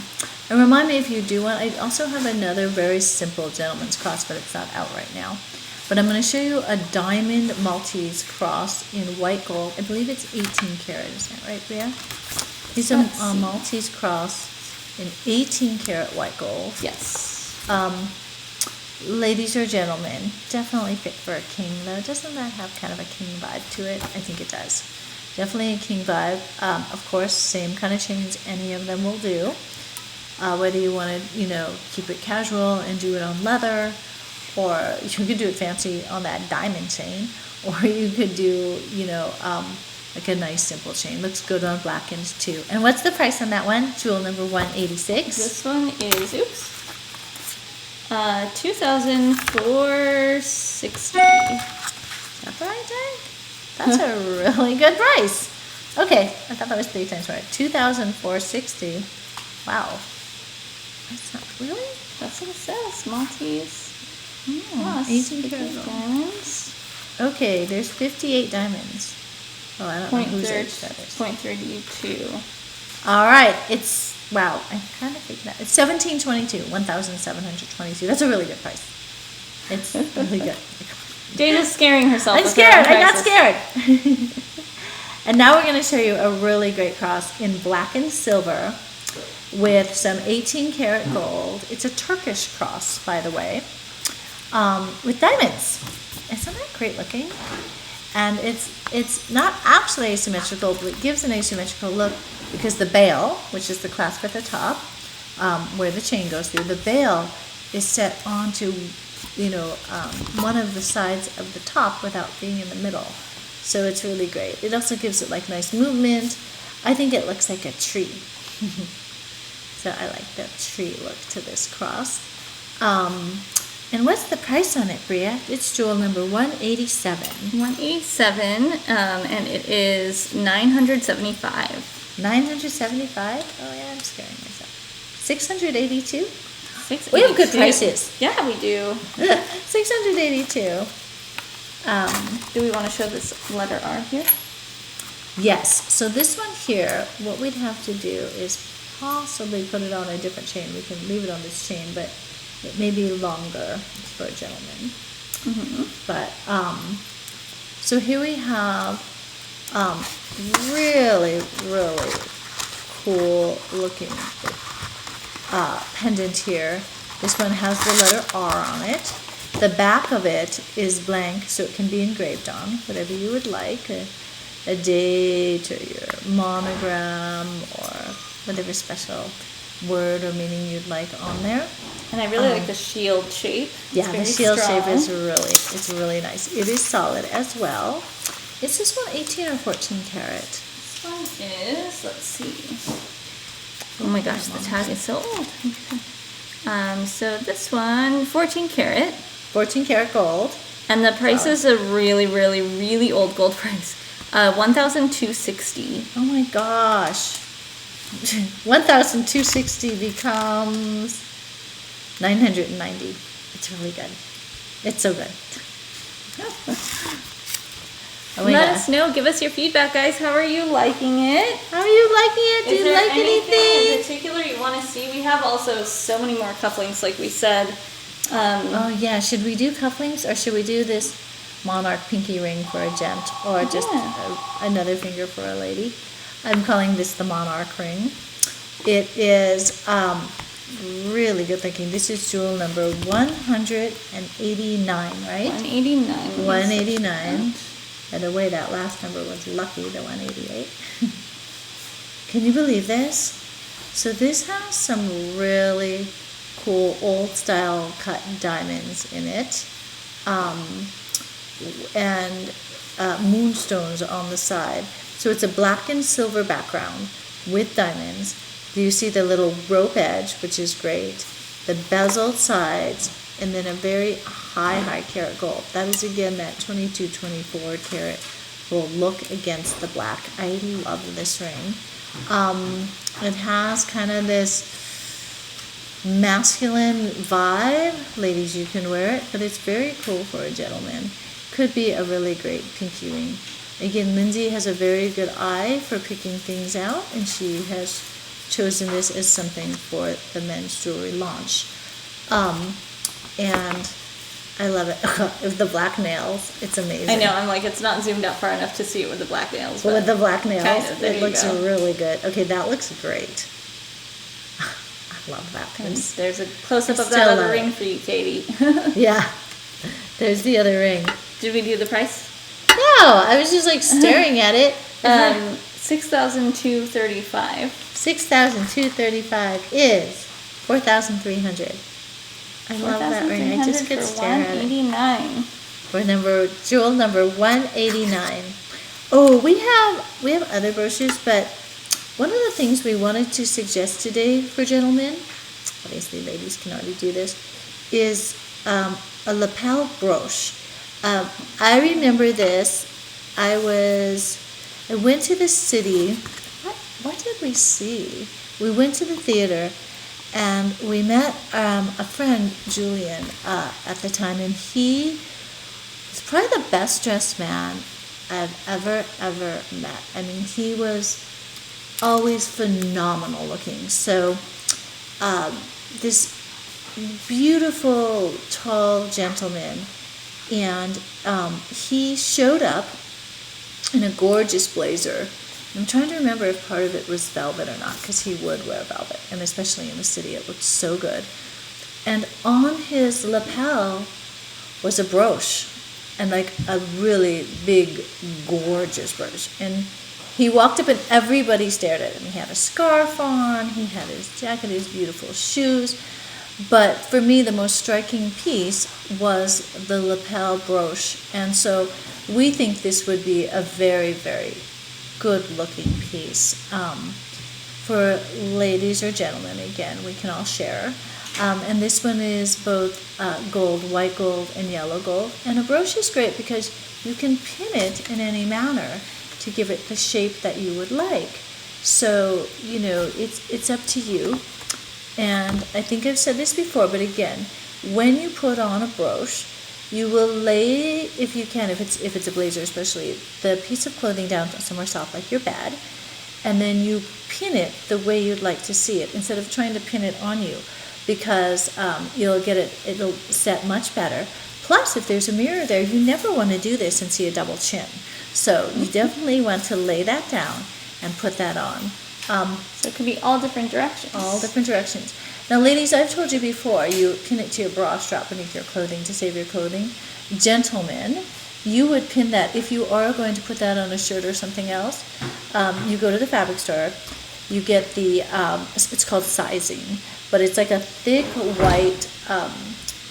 remind me if you do want. I also have another very simple gentleman's cross, but it's not out right now. But I'm going to show you a diamond Maltese cross in white gold. I believe it's 18 karat. Is that right, Bria? It's a Maltese cross in 18 karat white gold. Yes. Ladies or gentlemen, definitely fit for a king, though. Doesn't that have kind of a king vibe to it? I think it does. Definitely a king vibe. Of course, same kind of chains, any of them will do. Whether you want to, keep it casual and do it on leather, or you could do it fancy on that diamond chain, or you could do, like a nice simple chain. Looks good on blackens too. And what's the price on that one? Jewel number 186. This one is, 2,460. Is that the right tag? That's a really good price. Okay, I thought that was 3 times right. 2,460. Wow. That's not really. That's what it says. Maltese. Oh, 18 karat diamonds. Okay, there's 58 diamonds. Oh, I don't know whose age that is. 0.32. All right, it's wow. I kind of figured that. It's 1,722. 1,722. That's a really good price. It's really good. Dana's scaring herself. I'm scared. I got scared. And now we're going to show you a really great cross in black and silver with some 18 karat gold. It's a Turkish cross, by the way. with diamonds. Isn't that great looking? And it's not actually asymmetrical, but it gives an asymmetrical look because the bail, which is the clasp at the top, where the chain goes through, the bail is set onto, one of the sides of the top without being in the middle. So it's really great. It also gives it like nice movement. I think it looks like a tree. So I like that tree look to this cross. And what's the price on it, Bria? It's jewel number 187. 187, and it is $975. 975? Oh yeah, I'm scaring myself. 682? 682. We have good prices. Yeah, we do. 682. Do we want to show this letter R here? Yes. So this one here, what we'd have to do is possibly put it on a different chain. We can leave it on this chain, but it may be longer for a gentleman. But so here we have really, really cool looking pendant here. This one has the letter R on it. The back of it is blank, so it can be engraved on whatever you would like, a date or your monogram or whatever special word or meaning you'd like on there. And I really like the shield shape. Yeah, the shield shape is really nice. It is solid as well. Is this one 18 or 14 karat? This one is, let's see. Oh my gosh, the tag is so old. So this one, 14 karat. 14 karat gold. And the price is a really, really, really old gold price. 1,260. Oh my gosh. 1,260 becomes 990. It's really good. It's so good. Oh Let us know. Give us your feedback, guys. How are you liking it? How are you liking it? Do you like anything in particular you want to see? We have also so many more cufflinks, like we said. Oh yeah, should we do cufflinks or should we do this Monarch pinky ring for a gent or just another finger for a lady? I'm calling this the Monarch ring. It is really good looking. This is jewel number 189, right? 189. 189. By the way, that last number was lucky, the 188. Can you believe this? So this has some really cool old style cut diamonds in it, and moonstones on the side. So it's a black and silver background with diamonds. You see the little rope edge, which is great, the bezeled sides, and then a very high carat gold. That is again that 22, 24 karat will look against the black. I love this ring. It has kind of this masculine vibe. Ladies, you can wear it, but it's very cool for a gentleman. Could be a really great pinky ring. Again, Lindsay has a very good eye for picking things out, and she has chosen this as something for the men's jewelry launch. And I love it. With the black nails, it's amazing. I know, I'm like, it's not zoomed out far enough to see it with the black nails. But with the black nails, kind of, it looks really good. Okay, that looks great. I love that piece. There's a close-up of that other ring for you, Katie. Yeah, there's the other ring. Did we do the price? No, I was just like staring at it. 6,235. 6,235 is 4,300. I love that ring. I just could stare at it. 189. For jewel number 189. Oh, we have other brochures, but one of the things we wanted to suggest today for gentlemen, obviously ladies can already do this, is a lapel brooch. I remember this. I went to the city. What did we see? We went to the theater, and we met a friend, Julian, at the time, and he was probably the best dressed man I've ever met. I mean, he was always phenomenal looking. So this beautiful, tall gentleman, and he showed up in a gorgeous blazer. I'm trying to remember if part of it was velvet or not, because he would wear velvet, and especially in the city, it looked so good. And on his lapel was a brooch, and like a really big, gorgeous brooch. And he walked up and everybody stared at him. He had a scarf on, he had his jacket, his beautiful shoes. But for me, the most striking piece was the lapel brooch. And so we think this would be a very, very good looking piece. For ladies or gentlemen, again, we can all share. And this one is both gold, white gold, and yellow gold. And a brooch is great because you can pin it in any manner to give it the shape that you would like. So, you know, it's up to you. And I think I've said this before, but again, when you put on a brooch, you will lay, if you can, if it's a blazer especially, the piece of clothing down somewhere soft like your bed, and then you pin it the way you'd like to see it instead of trying to pin it on you, because it'll set much better. Plus, if there's a mirror there, you never want to do this and see a double chin. So you definitely want to lay that down and put that on. So it could be all different directions. All different directions. Now, ladies, I've told you before, you pin it to your bra strap beneath your clothing to save your clothing. Gentlemen, you would pin that, if you are going to put that on a shirt or something else, you go to the fabric store, you get the, it's called sizing, but it's like a thick white,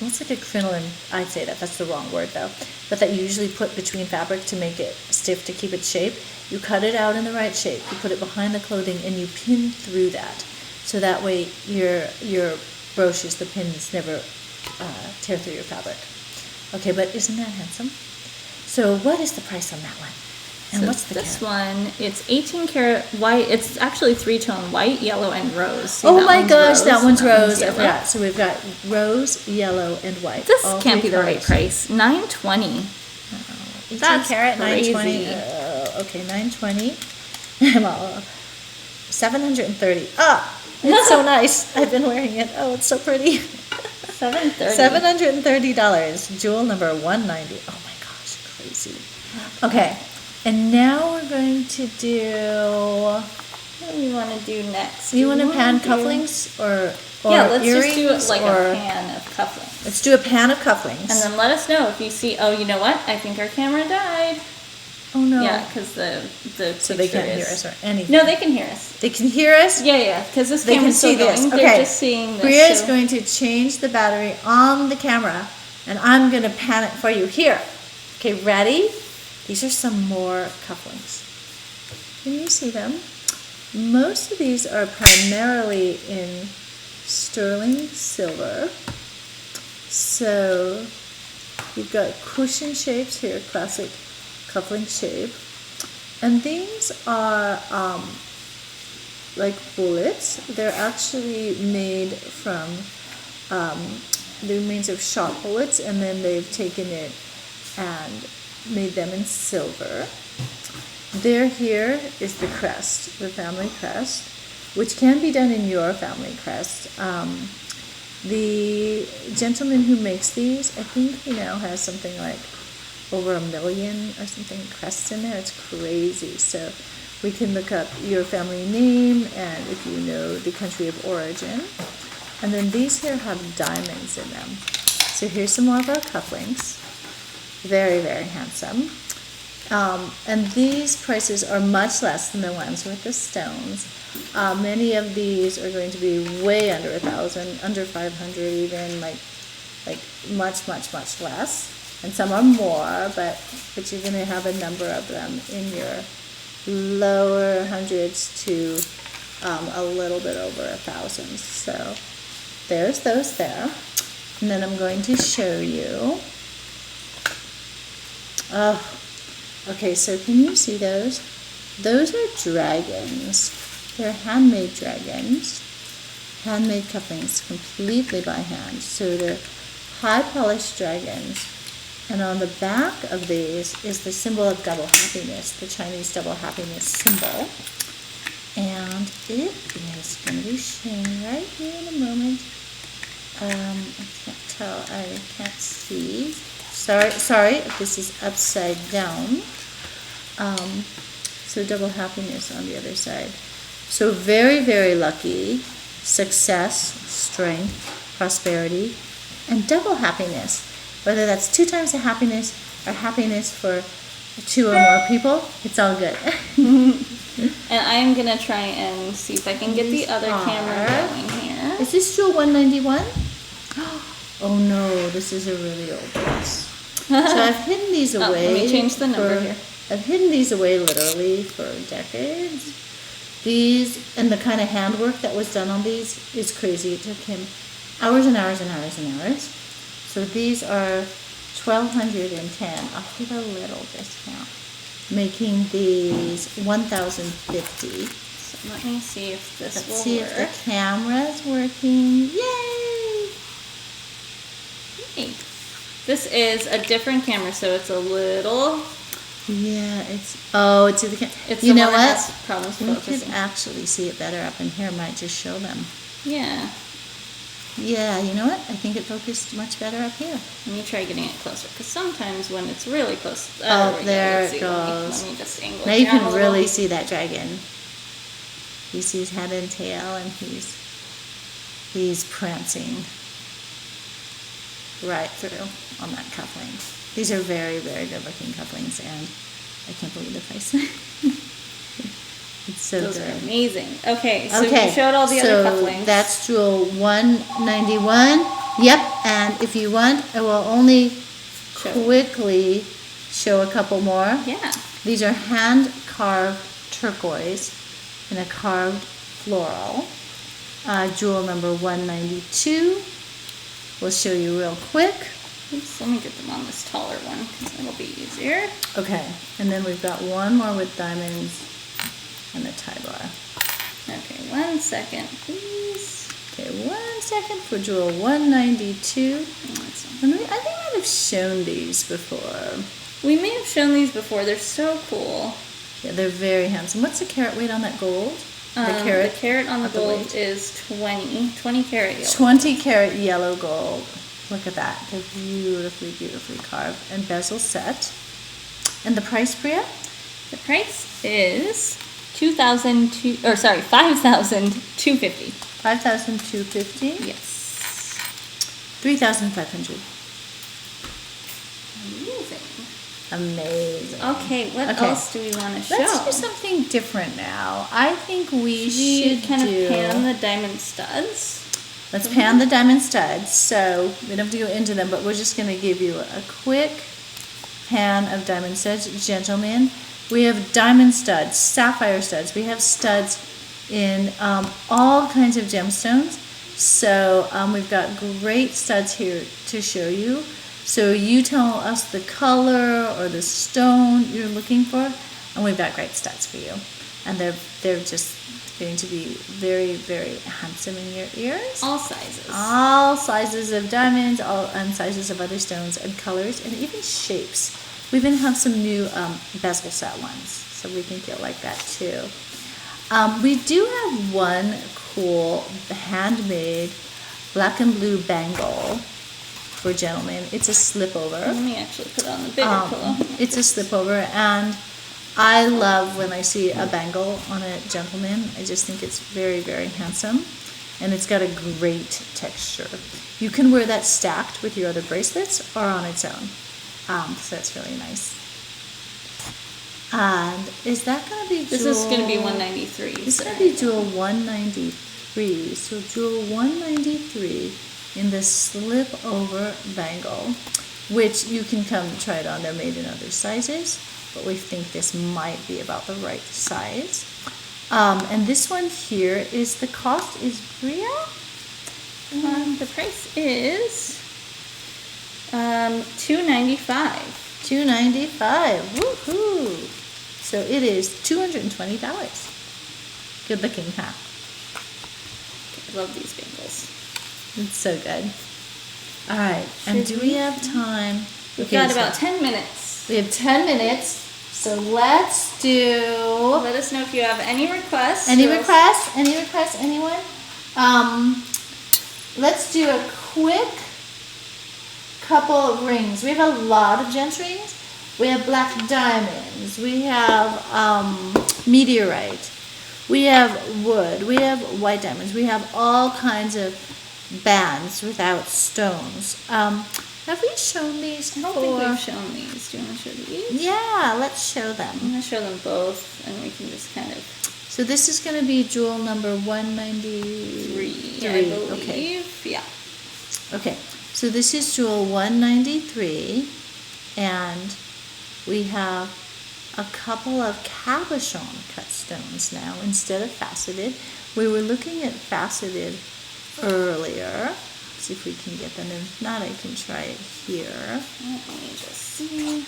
looks like a crinoline, I'd say that's the wrong word though, but that you usually put between fabric to make it stiff, to keep its shape. You cut it out in the right shape, you put it behind the clothing, and you pin through that. So that way your brooches, the pins never tear through your fabric. Okay, but isn't that handsome? So what is the price on that one? And so what's the this carat? one? It's 18 karat white. It's actually 3-tone white, yellow, and rose. See, Oh my gosh, that one's rose. I yellow. forgot. So we've got rose, yellow, and white. This All can't three be the right colors. price. $920. 18 That's carat, crazy. 920. Okay, 920. Well, 730. Ah, it's so nice. I've been wearing it. Oh, it's so pretty. $730. $730. Jewel number 190. Oh my gosh, crazy. Okay, and now we're going to do. What do we want to do next? You want to wanna pan do- cufflinks or Yeah, let's earrings, just do it like or a pan of cufflinks. let's do a pan of cufflinks. And then let us know if you see. Oh, you know what? I think our camera died. oh no. Yeah, because the So they picture can't hear is- us or anything. No, they can hear us. They can hear us. Yeah, because this They can camera's see still this. going. Okay. They're just seeing this. Bria is so- going to change the battery on the camera, and I'm going to pan it for you here. Okay, ready? These are some more cufflinks. Can you see them? Most of these are primarily in sterling silver. So you've got cushion shapes here, classic cufflink shape. And these are like bullets. They're actually made from the remains of shot bullets, and then they've taken it and made them in silver. There here is the crest, the family crest, which can be done in your family crest. The gentleman who makes these, I think he now has something like over 1 million or something crests in there. It's crazy. So we can look up your family name and if you know the country of origin. And then these here have diamonds in them. So here's some more of our cufflinks. Very, very handsome. And these prices are much less than the ones with the stones. Many of these are going to be way under 1,000, under 500 even, like much, much, much less. And some are more, but you're going to have a number of them in your lower hundreds to a little bit over 1,000. So there's those there. And then I'm going to show you. Oh, okay, so can you see those? Those are dragons. They're handmade dragons. Handmade cufflinks, completely by hand. So they're high polished dragons. And on the back of these is the symbol of double happiness, the Chinese double happiness symbol. And it is going to be shown right here in a moment. I can't tell, I can't see. Sorry if this is upside down. So double happiness on the other side. So very, very lucky, success, strength, prosperity, and double happiness. whether that's 2 times the happiness or happiness for 2 or more people, it's all good. And I'm gonna try and see if I can get the other camera going here. Is this jewel 191? Oh no, this is a really old piece. So I've hidden these away. Let me change the number here. I've hidden these away literally for decades. These, and the kind of handwork that was done on these is crazy. It took him hours and hours and hours and hours. So these are 1,210. I'll give a little discount, making these 1,050. So let me see if this Let's will see work. if the camera's working. Yay! Hey. This is a different camera, so it's a little. Yeah, it's in the camera. It's You the know one that what? has problems We focusing. could actually see it better up in here. Might just show them. Yeah. Yeah, you know what? I think it focused much better up here. Let me try getting it closer, because sometimes when it's really close. Oh, we go. there Let's it see. goes. Let me just angle it Now you down a can little. really see that dragon. You see his head and tail, and he's prancing right through on that cufflink. These are very, very good looking cufflinks, and I can't believe the price. It's so Those good. are amazing. Okay, so Okay, you showed all the so other cufflinks. that's jewel 191. Yep, and if you want, I will only Show. quickly show a couple more. Yeah. These are hand-carved turquoise in a carved floral. Jewel number 192. We'll show you real quick. Oops, let me get them on this taller one, because it'll be easier. Okay, and then we've got one more with diamonds and a tie bar. Okay, 1 second, please. Okay, 1 second for jewel 192. That's I think I might have shown these before. We may have shown these before. They're so cool. Yeah, they're very handsome. What's the carat weight on that gold? The carat on the of the gold weight. is 20 carat yellow. 20 carat yellow gold. Look at that. They're beautifully, beautifully carved and bezel set. And the price, Priya? The price is $5,250. 5,250. Yes. 3,500. Amazing. Amazing. Okay, what else do we want to show? Let's do something different now. I think we should kind of pan the diamond studs. Let's pan the diamond studs. So we don't have to go into them, but we're just going to give you a quick pan of diamond studs. Gentlemen, we have diamond studs, sapphire studs. We have studs in all kinds of gemstones. So we've got great studs here to show you. So you tell us the color or the stone you're looking for, and we've got great studs for you. And they're just going to be very, very handsome in your ears. All sizes. All sizes of diamonds, and sizes of other stones and colors, and even shapes. We even have some new bezel set ones, so we think you'll like that too. We do have one cool handmade black and blue bangle for gentlemen. It's a slip over. Let me actually put it on the bigger pillow. It's a slip over, and I love when I see a bangle on a gentleman. I just think it's very, very handsome, and it's got a great texture. You can wear that stacked with your other bracelets or on its own, so that's really nice. And is that going to be jewel? This is going to be 193. This is going to be jewel 193. So jewel 193 in the slip over bangle, which you can come try it on. They're made in other sizes, but we think this might be about the right size. And this one here is, the cost is, Bria? The price is $295. $295. Woohoo! So it is $220. Good looking, huh? I love these bangles. It's so good. All right, and do we have time? We've got about 10 minutes. We have 10 minutes, so let's do... Let us know if you have any requests. Any requests? Any requests, anyone? Let's do a quick couple of rings. We have a lot of gents rings. We have black diamonds. We have meteorite. We have wood. We have white diamonds. We have all kinds of bands without stones. Have we shown these I don't before? think we've shown these. Do you want to show these? Yeah, let's show I'm them. going to show them both, and we can just kind of So this is going to be jewel number 193. I believe. Okay. Yeah. Okay. So this is jewel 193, and we have a couple of cabochon cut stones now instead of faceted. We were looking at faceted earlier. See if we can get them. If not, I can try it here. Let me just see.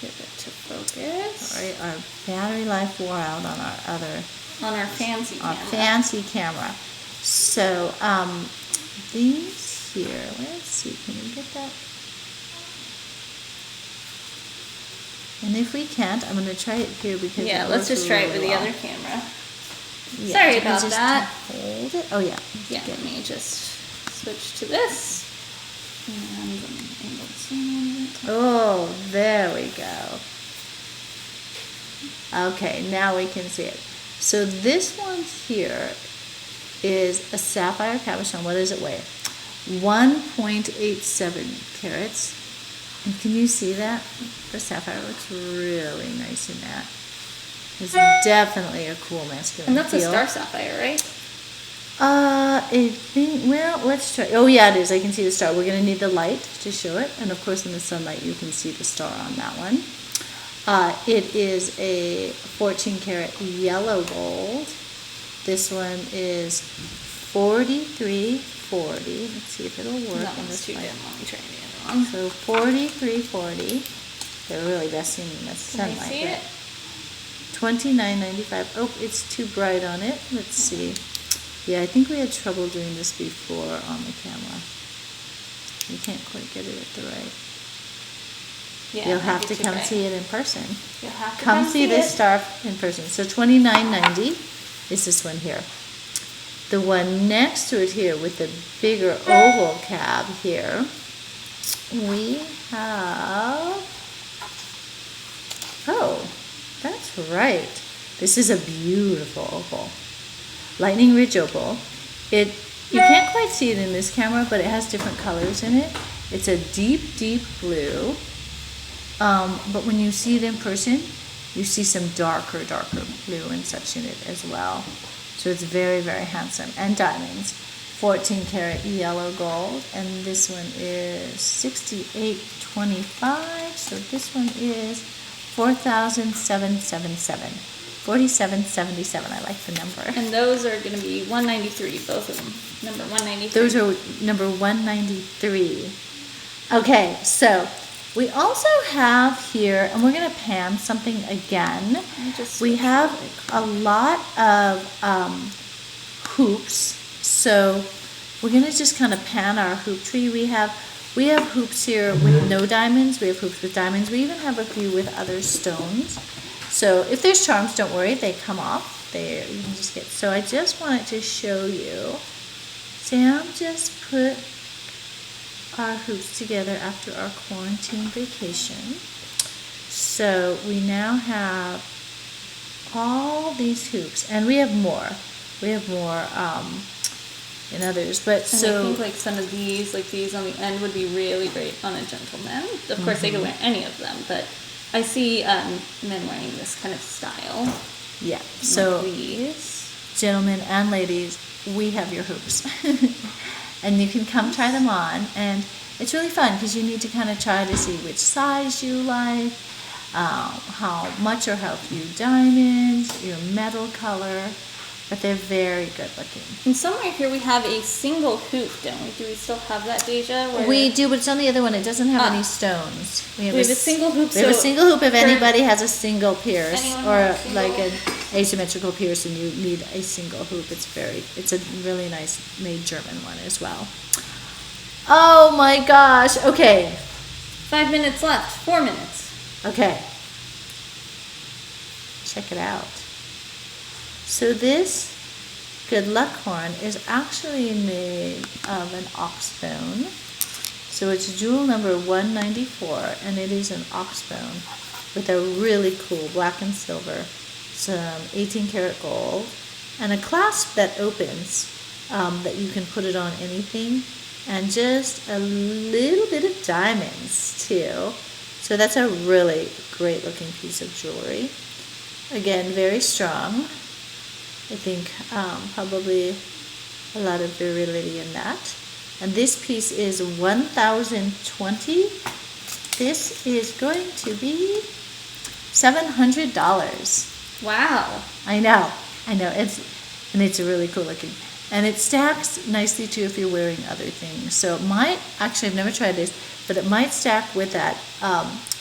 Get it to focus. All right, our battery life wore out on our other, On our fancy our camera. fancy camera. So these here, let's see, can we get that? And if we can't, I'm going to try it here because Yeah, it let's works just try it with really the well. other camera. Yeah, Sorry can I about just that. Hold it. Oh yeah. Yeah, let me just switch to this. And angled zoom. Oh, there we go. Okay, now we can see it. So this one here is a sapphire cabochon. What does it weigh? 1.87 carats. And can you see that? The sapphire looks really nice in that. It's definitely a cool masculine And that's feel. a star sapphire, right? I think, well, let's try. Oh yeah, it is. I can see the star. We're going to need the light to show it. And of course in the sunlight you can see the star on that one. It is a 14 karat yellow gold. This one is 4340. Let's see if it'll work That in one's this too light. dim. Let me try the other one. So 4340. They're really best seen in the Can sunlight. you see it? $29.95. Oh, it's too bright on it. Let's see. Yeah, I think we had trouble doing this before on the camera. We can't quite get it at the right. Yeah, You'll have might to be too come bright. see it in person. You'll have to Come see this it. star in person. So $29.90 is this one here. The one next to it here with the bigger oval cab here, we have, oh, that's right. This is a beautiful opal. Lightning Ridge opal. You can't quite see it in this camera, but it has different colors in it. It's a deep, deep blue. But when you see it in person, you see some darker blue and such in it as well. So it's very, very handsome. And diamonds. 14 karat yellow gold. And this one is 6825. So this one is 4,777. 4777. I like the number. And those are going to be 193, both of them. Number 193. Those are number 193. Okay, so we also have here, and we're going to pan something again. We have a lot of hoops, so we're going to just kind of pan our hoop tree. We have hoops here with no diamonds. We have hoops with diamonds. We even have a few with other stones. So if there's charms, don't worry, they come off. There, you can just get. So I just wanted to show you. Sam just put our hoops together after our quarantine vacation. So we now have all these hoops, and we have more. We have more in others, but And so I think like some of these, like these on the end, would be really great on a gentleman. Of course, they could wear any of them, but I see men wearing this kind of style. yeah. So these. gentlemen and ladies, we have your hoops. And you can come try them on, and it's really fun because you need to kind of try to see which size you like, how much or how few diamonds, your metal color, but they're very good looking. And somewhere here we have a single hoop, don't we? Do we still have that, Deja? We do, but it's on the other one. It doesn't have any stones. We have a single hoop. We have a so single hoop if for anybody has a single pierce anyone or with a single- like an asymmetrical pierce and you need a single hoop. It's a really nice made German one as well. Oh my gosh. Okay. 5 minutes left. 4 minutes. Okay. Check it out. So this good luck horn is actually made of an ox bone. So it's jewel number 194, and it is an ox bone with a really cool black and silver, some 18 karat gold, and a clasp that opens that you can put it on anything. and just a little bit of diamonds too. So that's a really great looking piece of jewelry. Again, very strong. I think probably a lot of virility in that. And this piece is 1,020. This is going to be $700. Wow. I know. It's really cool looking. And it stacks nicely too if you're wearing other things. So it might, actually I've never tried this, but it might stack with that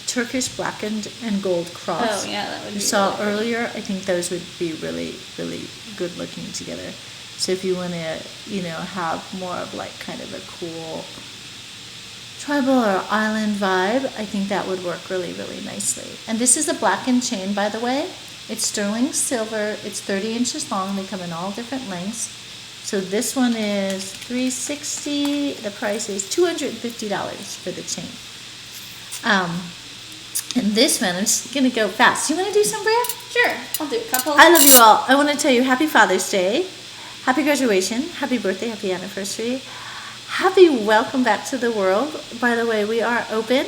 Turkish blackened and gold cross. Oh yeah, that would be you saw really earlier. I think those would be really, really good looking together. So if you want to, have more of like kind of a cool tribal or island vibe, I think that would work really, really nicely. And this is a blackened chain, by the way. It's sterling silver. It's 30 inches long. They come in all different lengths. So this one is $360. The price is $250 for the chain. And this one, I'm just going to go fast. You want to do some, Bria? Sure, I'll do a couple. I love you all. I want to tell you Happy Father's Day, Happy Graduation, Happy Birthday, Happy Anniversary, Happy Welcome Back to the World. By the way, we are open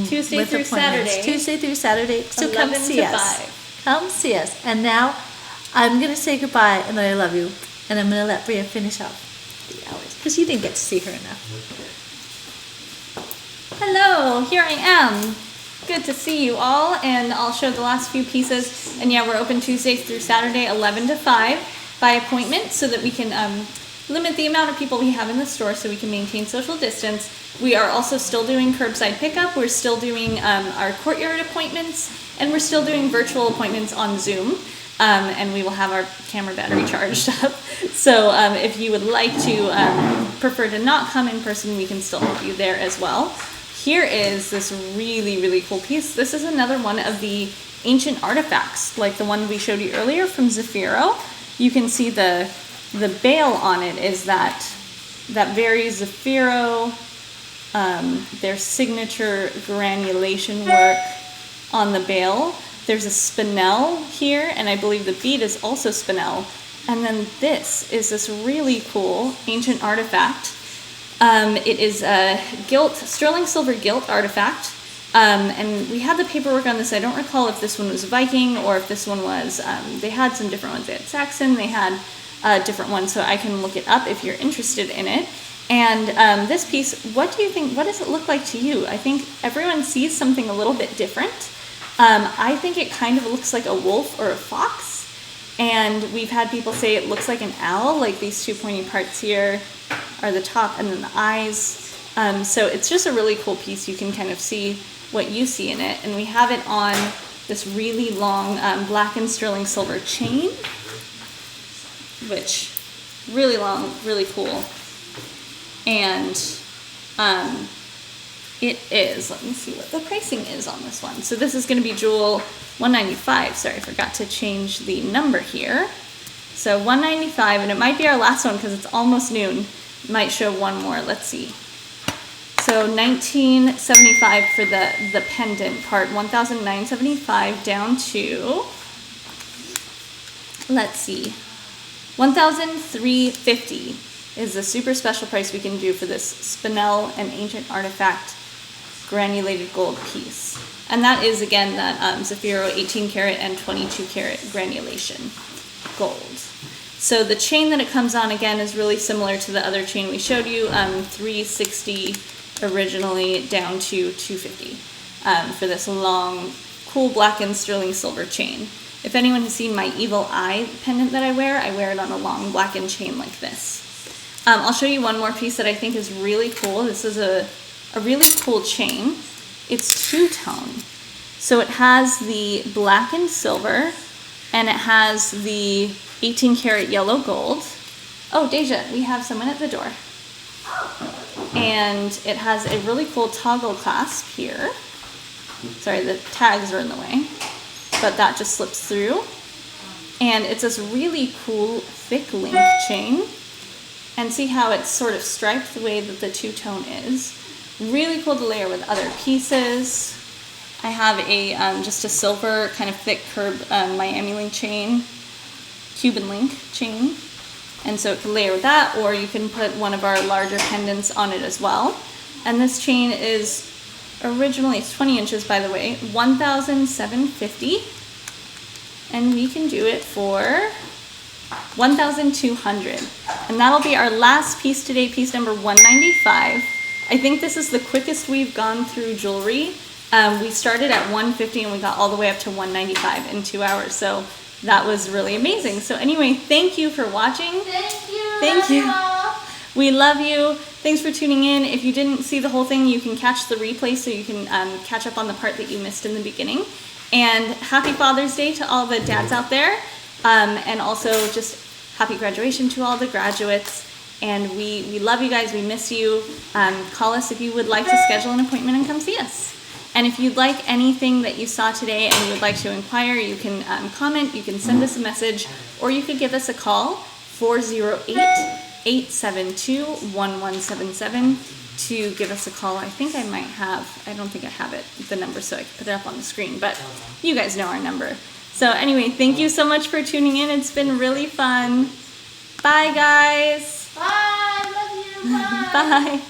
Tuesday through Saturday. Tuesday through Saturday. So 11 come see to us. 5. Come see us. And now I'm going to say goodbye and then I love you. And I'm going to let Bria finish up the hours because you didn't get to see her enough. Hello, here I am. Good to see you all, and I'll show the last few pieces. And yeah, we're open Tuesday through Saturday, 11 to 5 by appointment, so that we can limit the amount of people we have in the store so we can maintain social distance. We are also still doing curbside pickup. We're still doing our courtyard appointments, and we're still doing virtual appointments on Zoom. And we will have our camera battery charged up. So if you would like to prefer to not come in person, we can still help you there as well. Here is this really, really cool piece. This is another one of the ancient artifacts, like the one we showed you earlier from Zafiro. You can see the bail on it is that very Zafiro, their signature granulation work on the bail. There's a spinel here, and I believe the bead is also spinel. And then this is this really cool ancient artifact. It is a sterling silver gilt artifact. And we had the paperwork on this. I don't recall if this one was Viking or if this one was, they had some different ones. They had Saxon, they had different ones, so I can look it up if you're interested in it. And this piece, what do you think, what does it look like to you? I think everyone sees something a little bit different. I think it kind of looks like a wolf or a fox. And we've had people say it looks like an owl, like these two pointy parts here are the top and then the eyes. So it's just a really cool piece. You can kind of see what you see in it. And we have it on this really long black and sterling silver chain, which really long, really cool. And it is, let me see what the pricing is on this one. So this is going to be jewel $195. Sorry, I forgot to change the number here. So $195, and it might be our last one because it's almost noon. Might show one more. Let's see. So $19.75 for the pendant part. $1,975 down to, let's see, $1,350 is the super special price we can do for this spinel and ancient artifact granulated gold piece. And that is, again, that Zafiro 18 karat and 22 karat granulation gold. So the chain that it comes on, again, is really similar to the other chain we showed you, $360 originally down to $250 for this long, cool black and sterling silver chain. If anyone has seen my evil eye pendant that I wear it on a long blackened chain like this. I'll show you one more piece that I think is really cool. This is a really cool chain. It's two-tone. So it has the black and silver, and it has the 18 karat yellow gold. Oh, Deja, we have someone at the door. And it has a really cool toggle clasp here. Sorry, the tags are in the way, but that just slips through. And it's this really cool thick link chain. And see how it's sort of striped the way that the two-tone is. Really cool to layer with other pieces. I have a just a silver kind of thick curb Miami link chain, Cuban link chain. And so it can layer with that, or you can put one of our larger pendants on it as well. And this chain is originally, it's 20 inches by the way, $1,750. And we can do it for $1,200. And that'll be our last piece today, piece number 195. I think this is the quickest we've gone through jewelry. We started at 150 and we got all the way up to 195 in 2 hours. So that was really amazing. So anyway, thank you for watching. Thank you. Thank you. All. We love you. Thanks for tuning in. If you didn't see the whole thing, you can catch the replay so you can catch up on the part that you missed in the beginning. And happy Father's Day to all the dads out there. And also just happy graduation to all the graduates. And we love you guys. We miss you. Call us if you would like to schedule an appointment and come see us. And if you'd like anything that you saw today and you would like to inquire, you can comment, you can send us a message, or you could give us a call, 408-872-1177 to give us a call. I think I might have, I don't think I have it, the number, so I can put it up on the screen, but you guys know our number. So anyway, thank you so much for tuning in. It's been really fun. Bye, guys. Bye. Love you. Bye. Bye.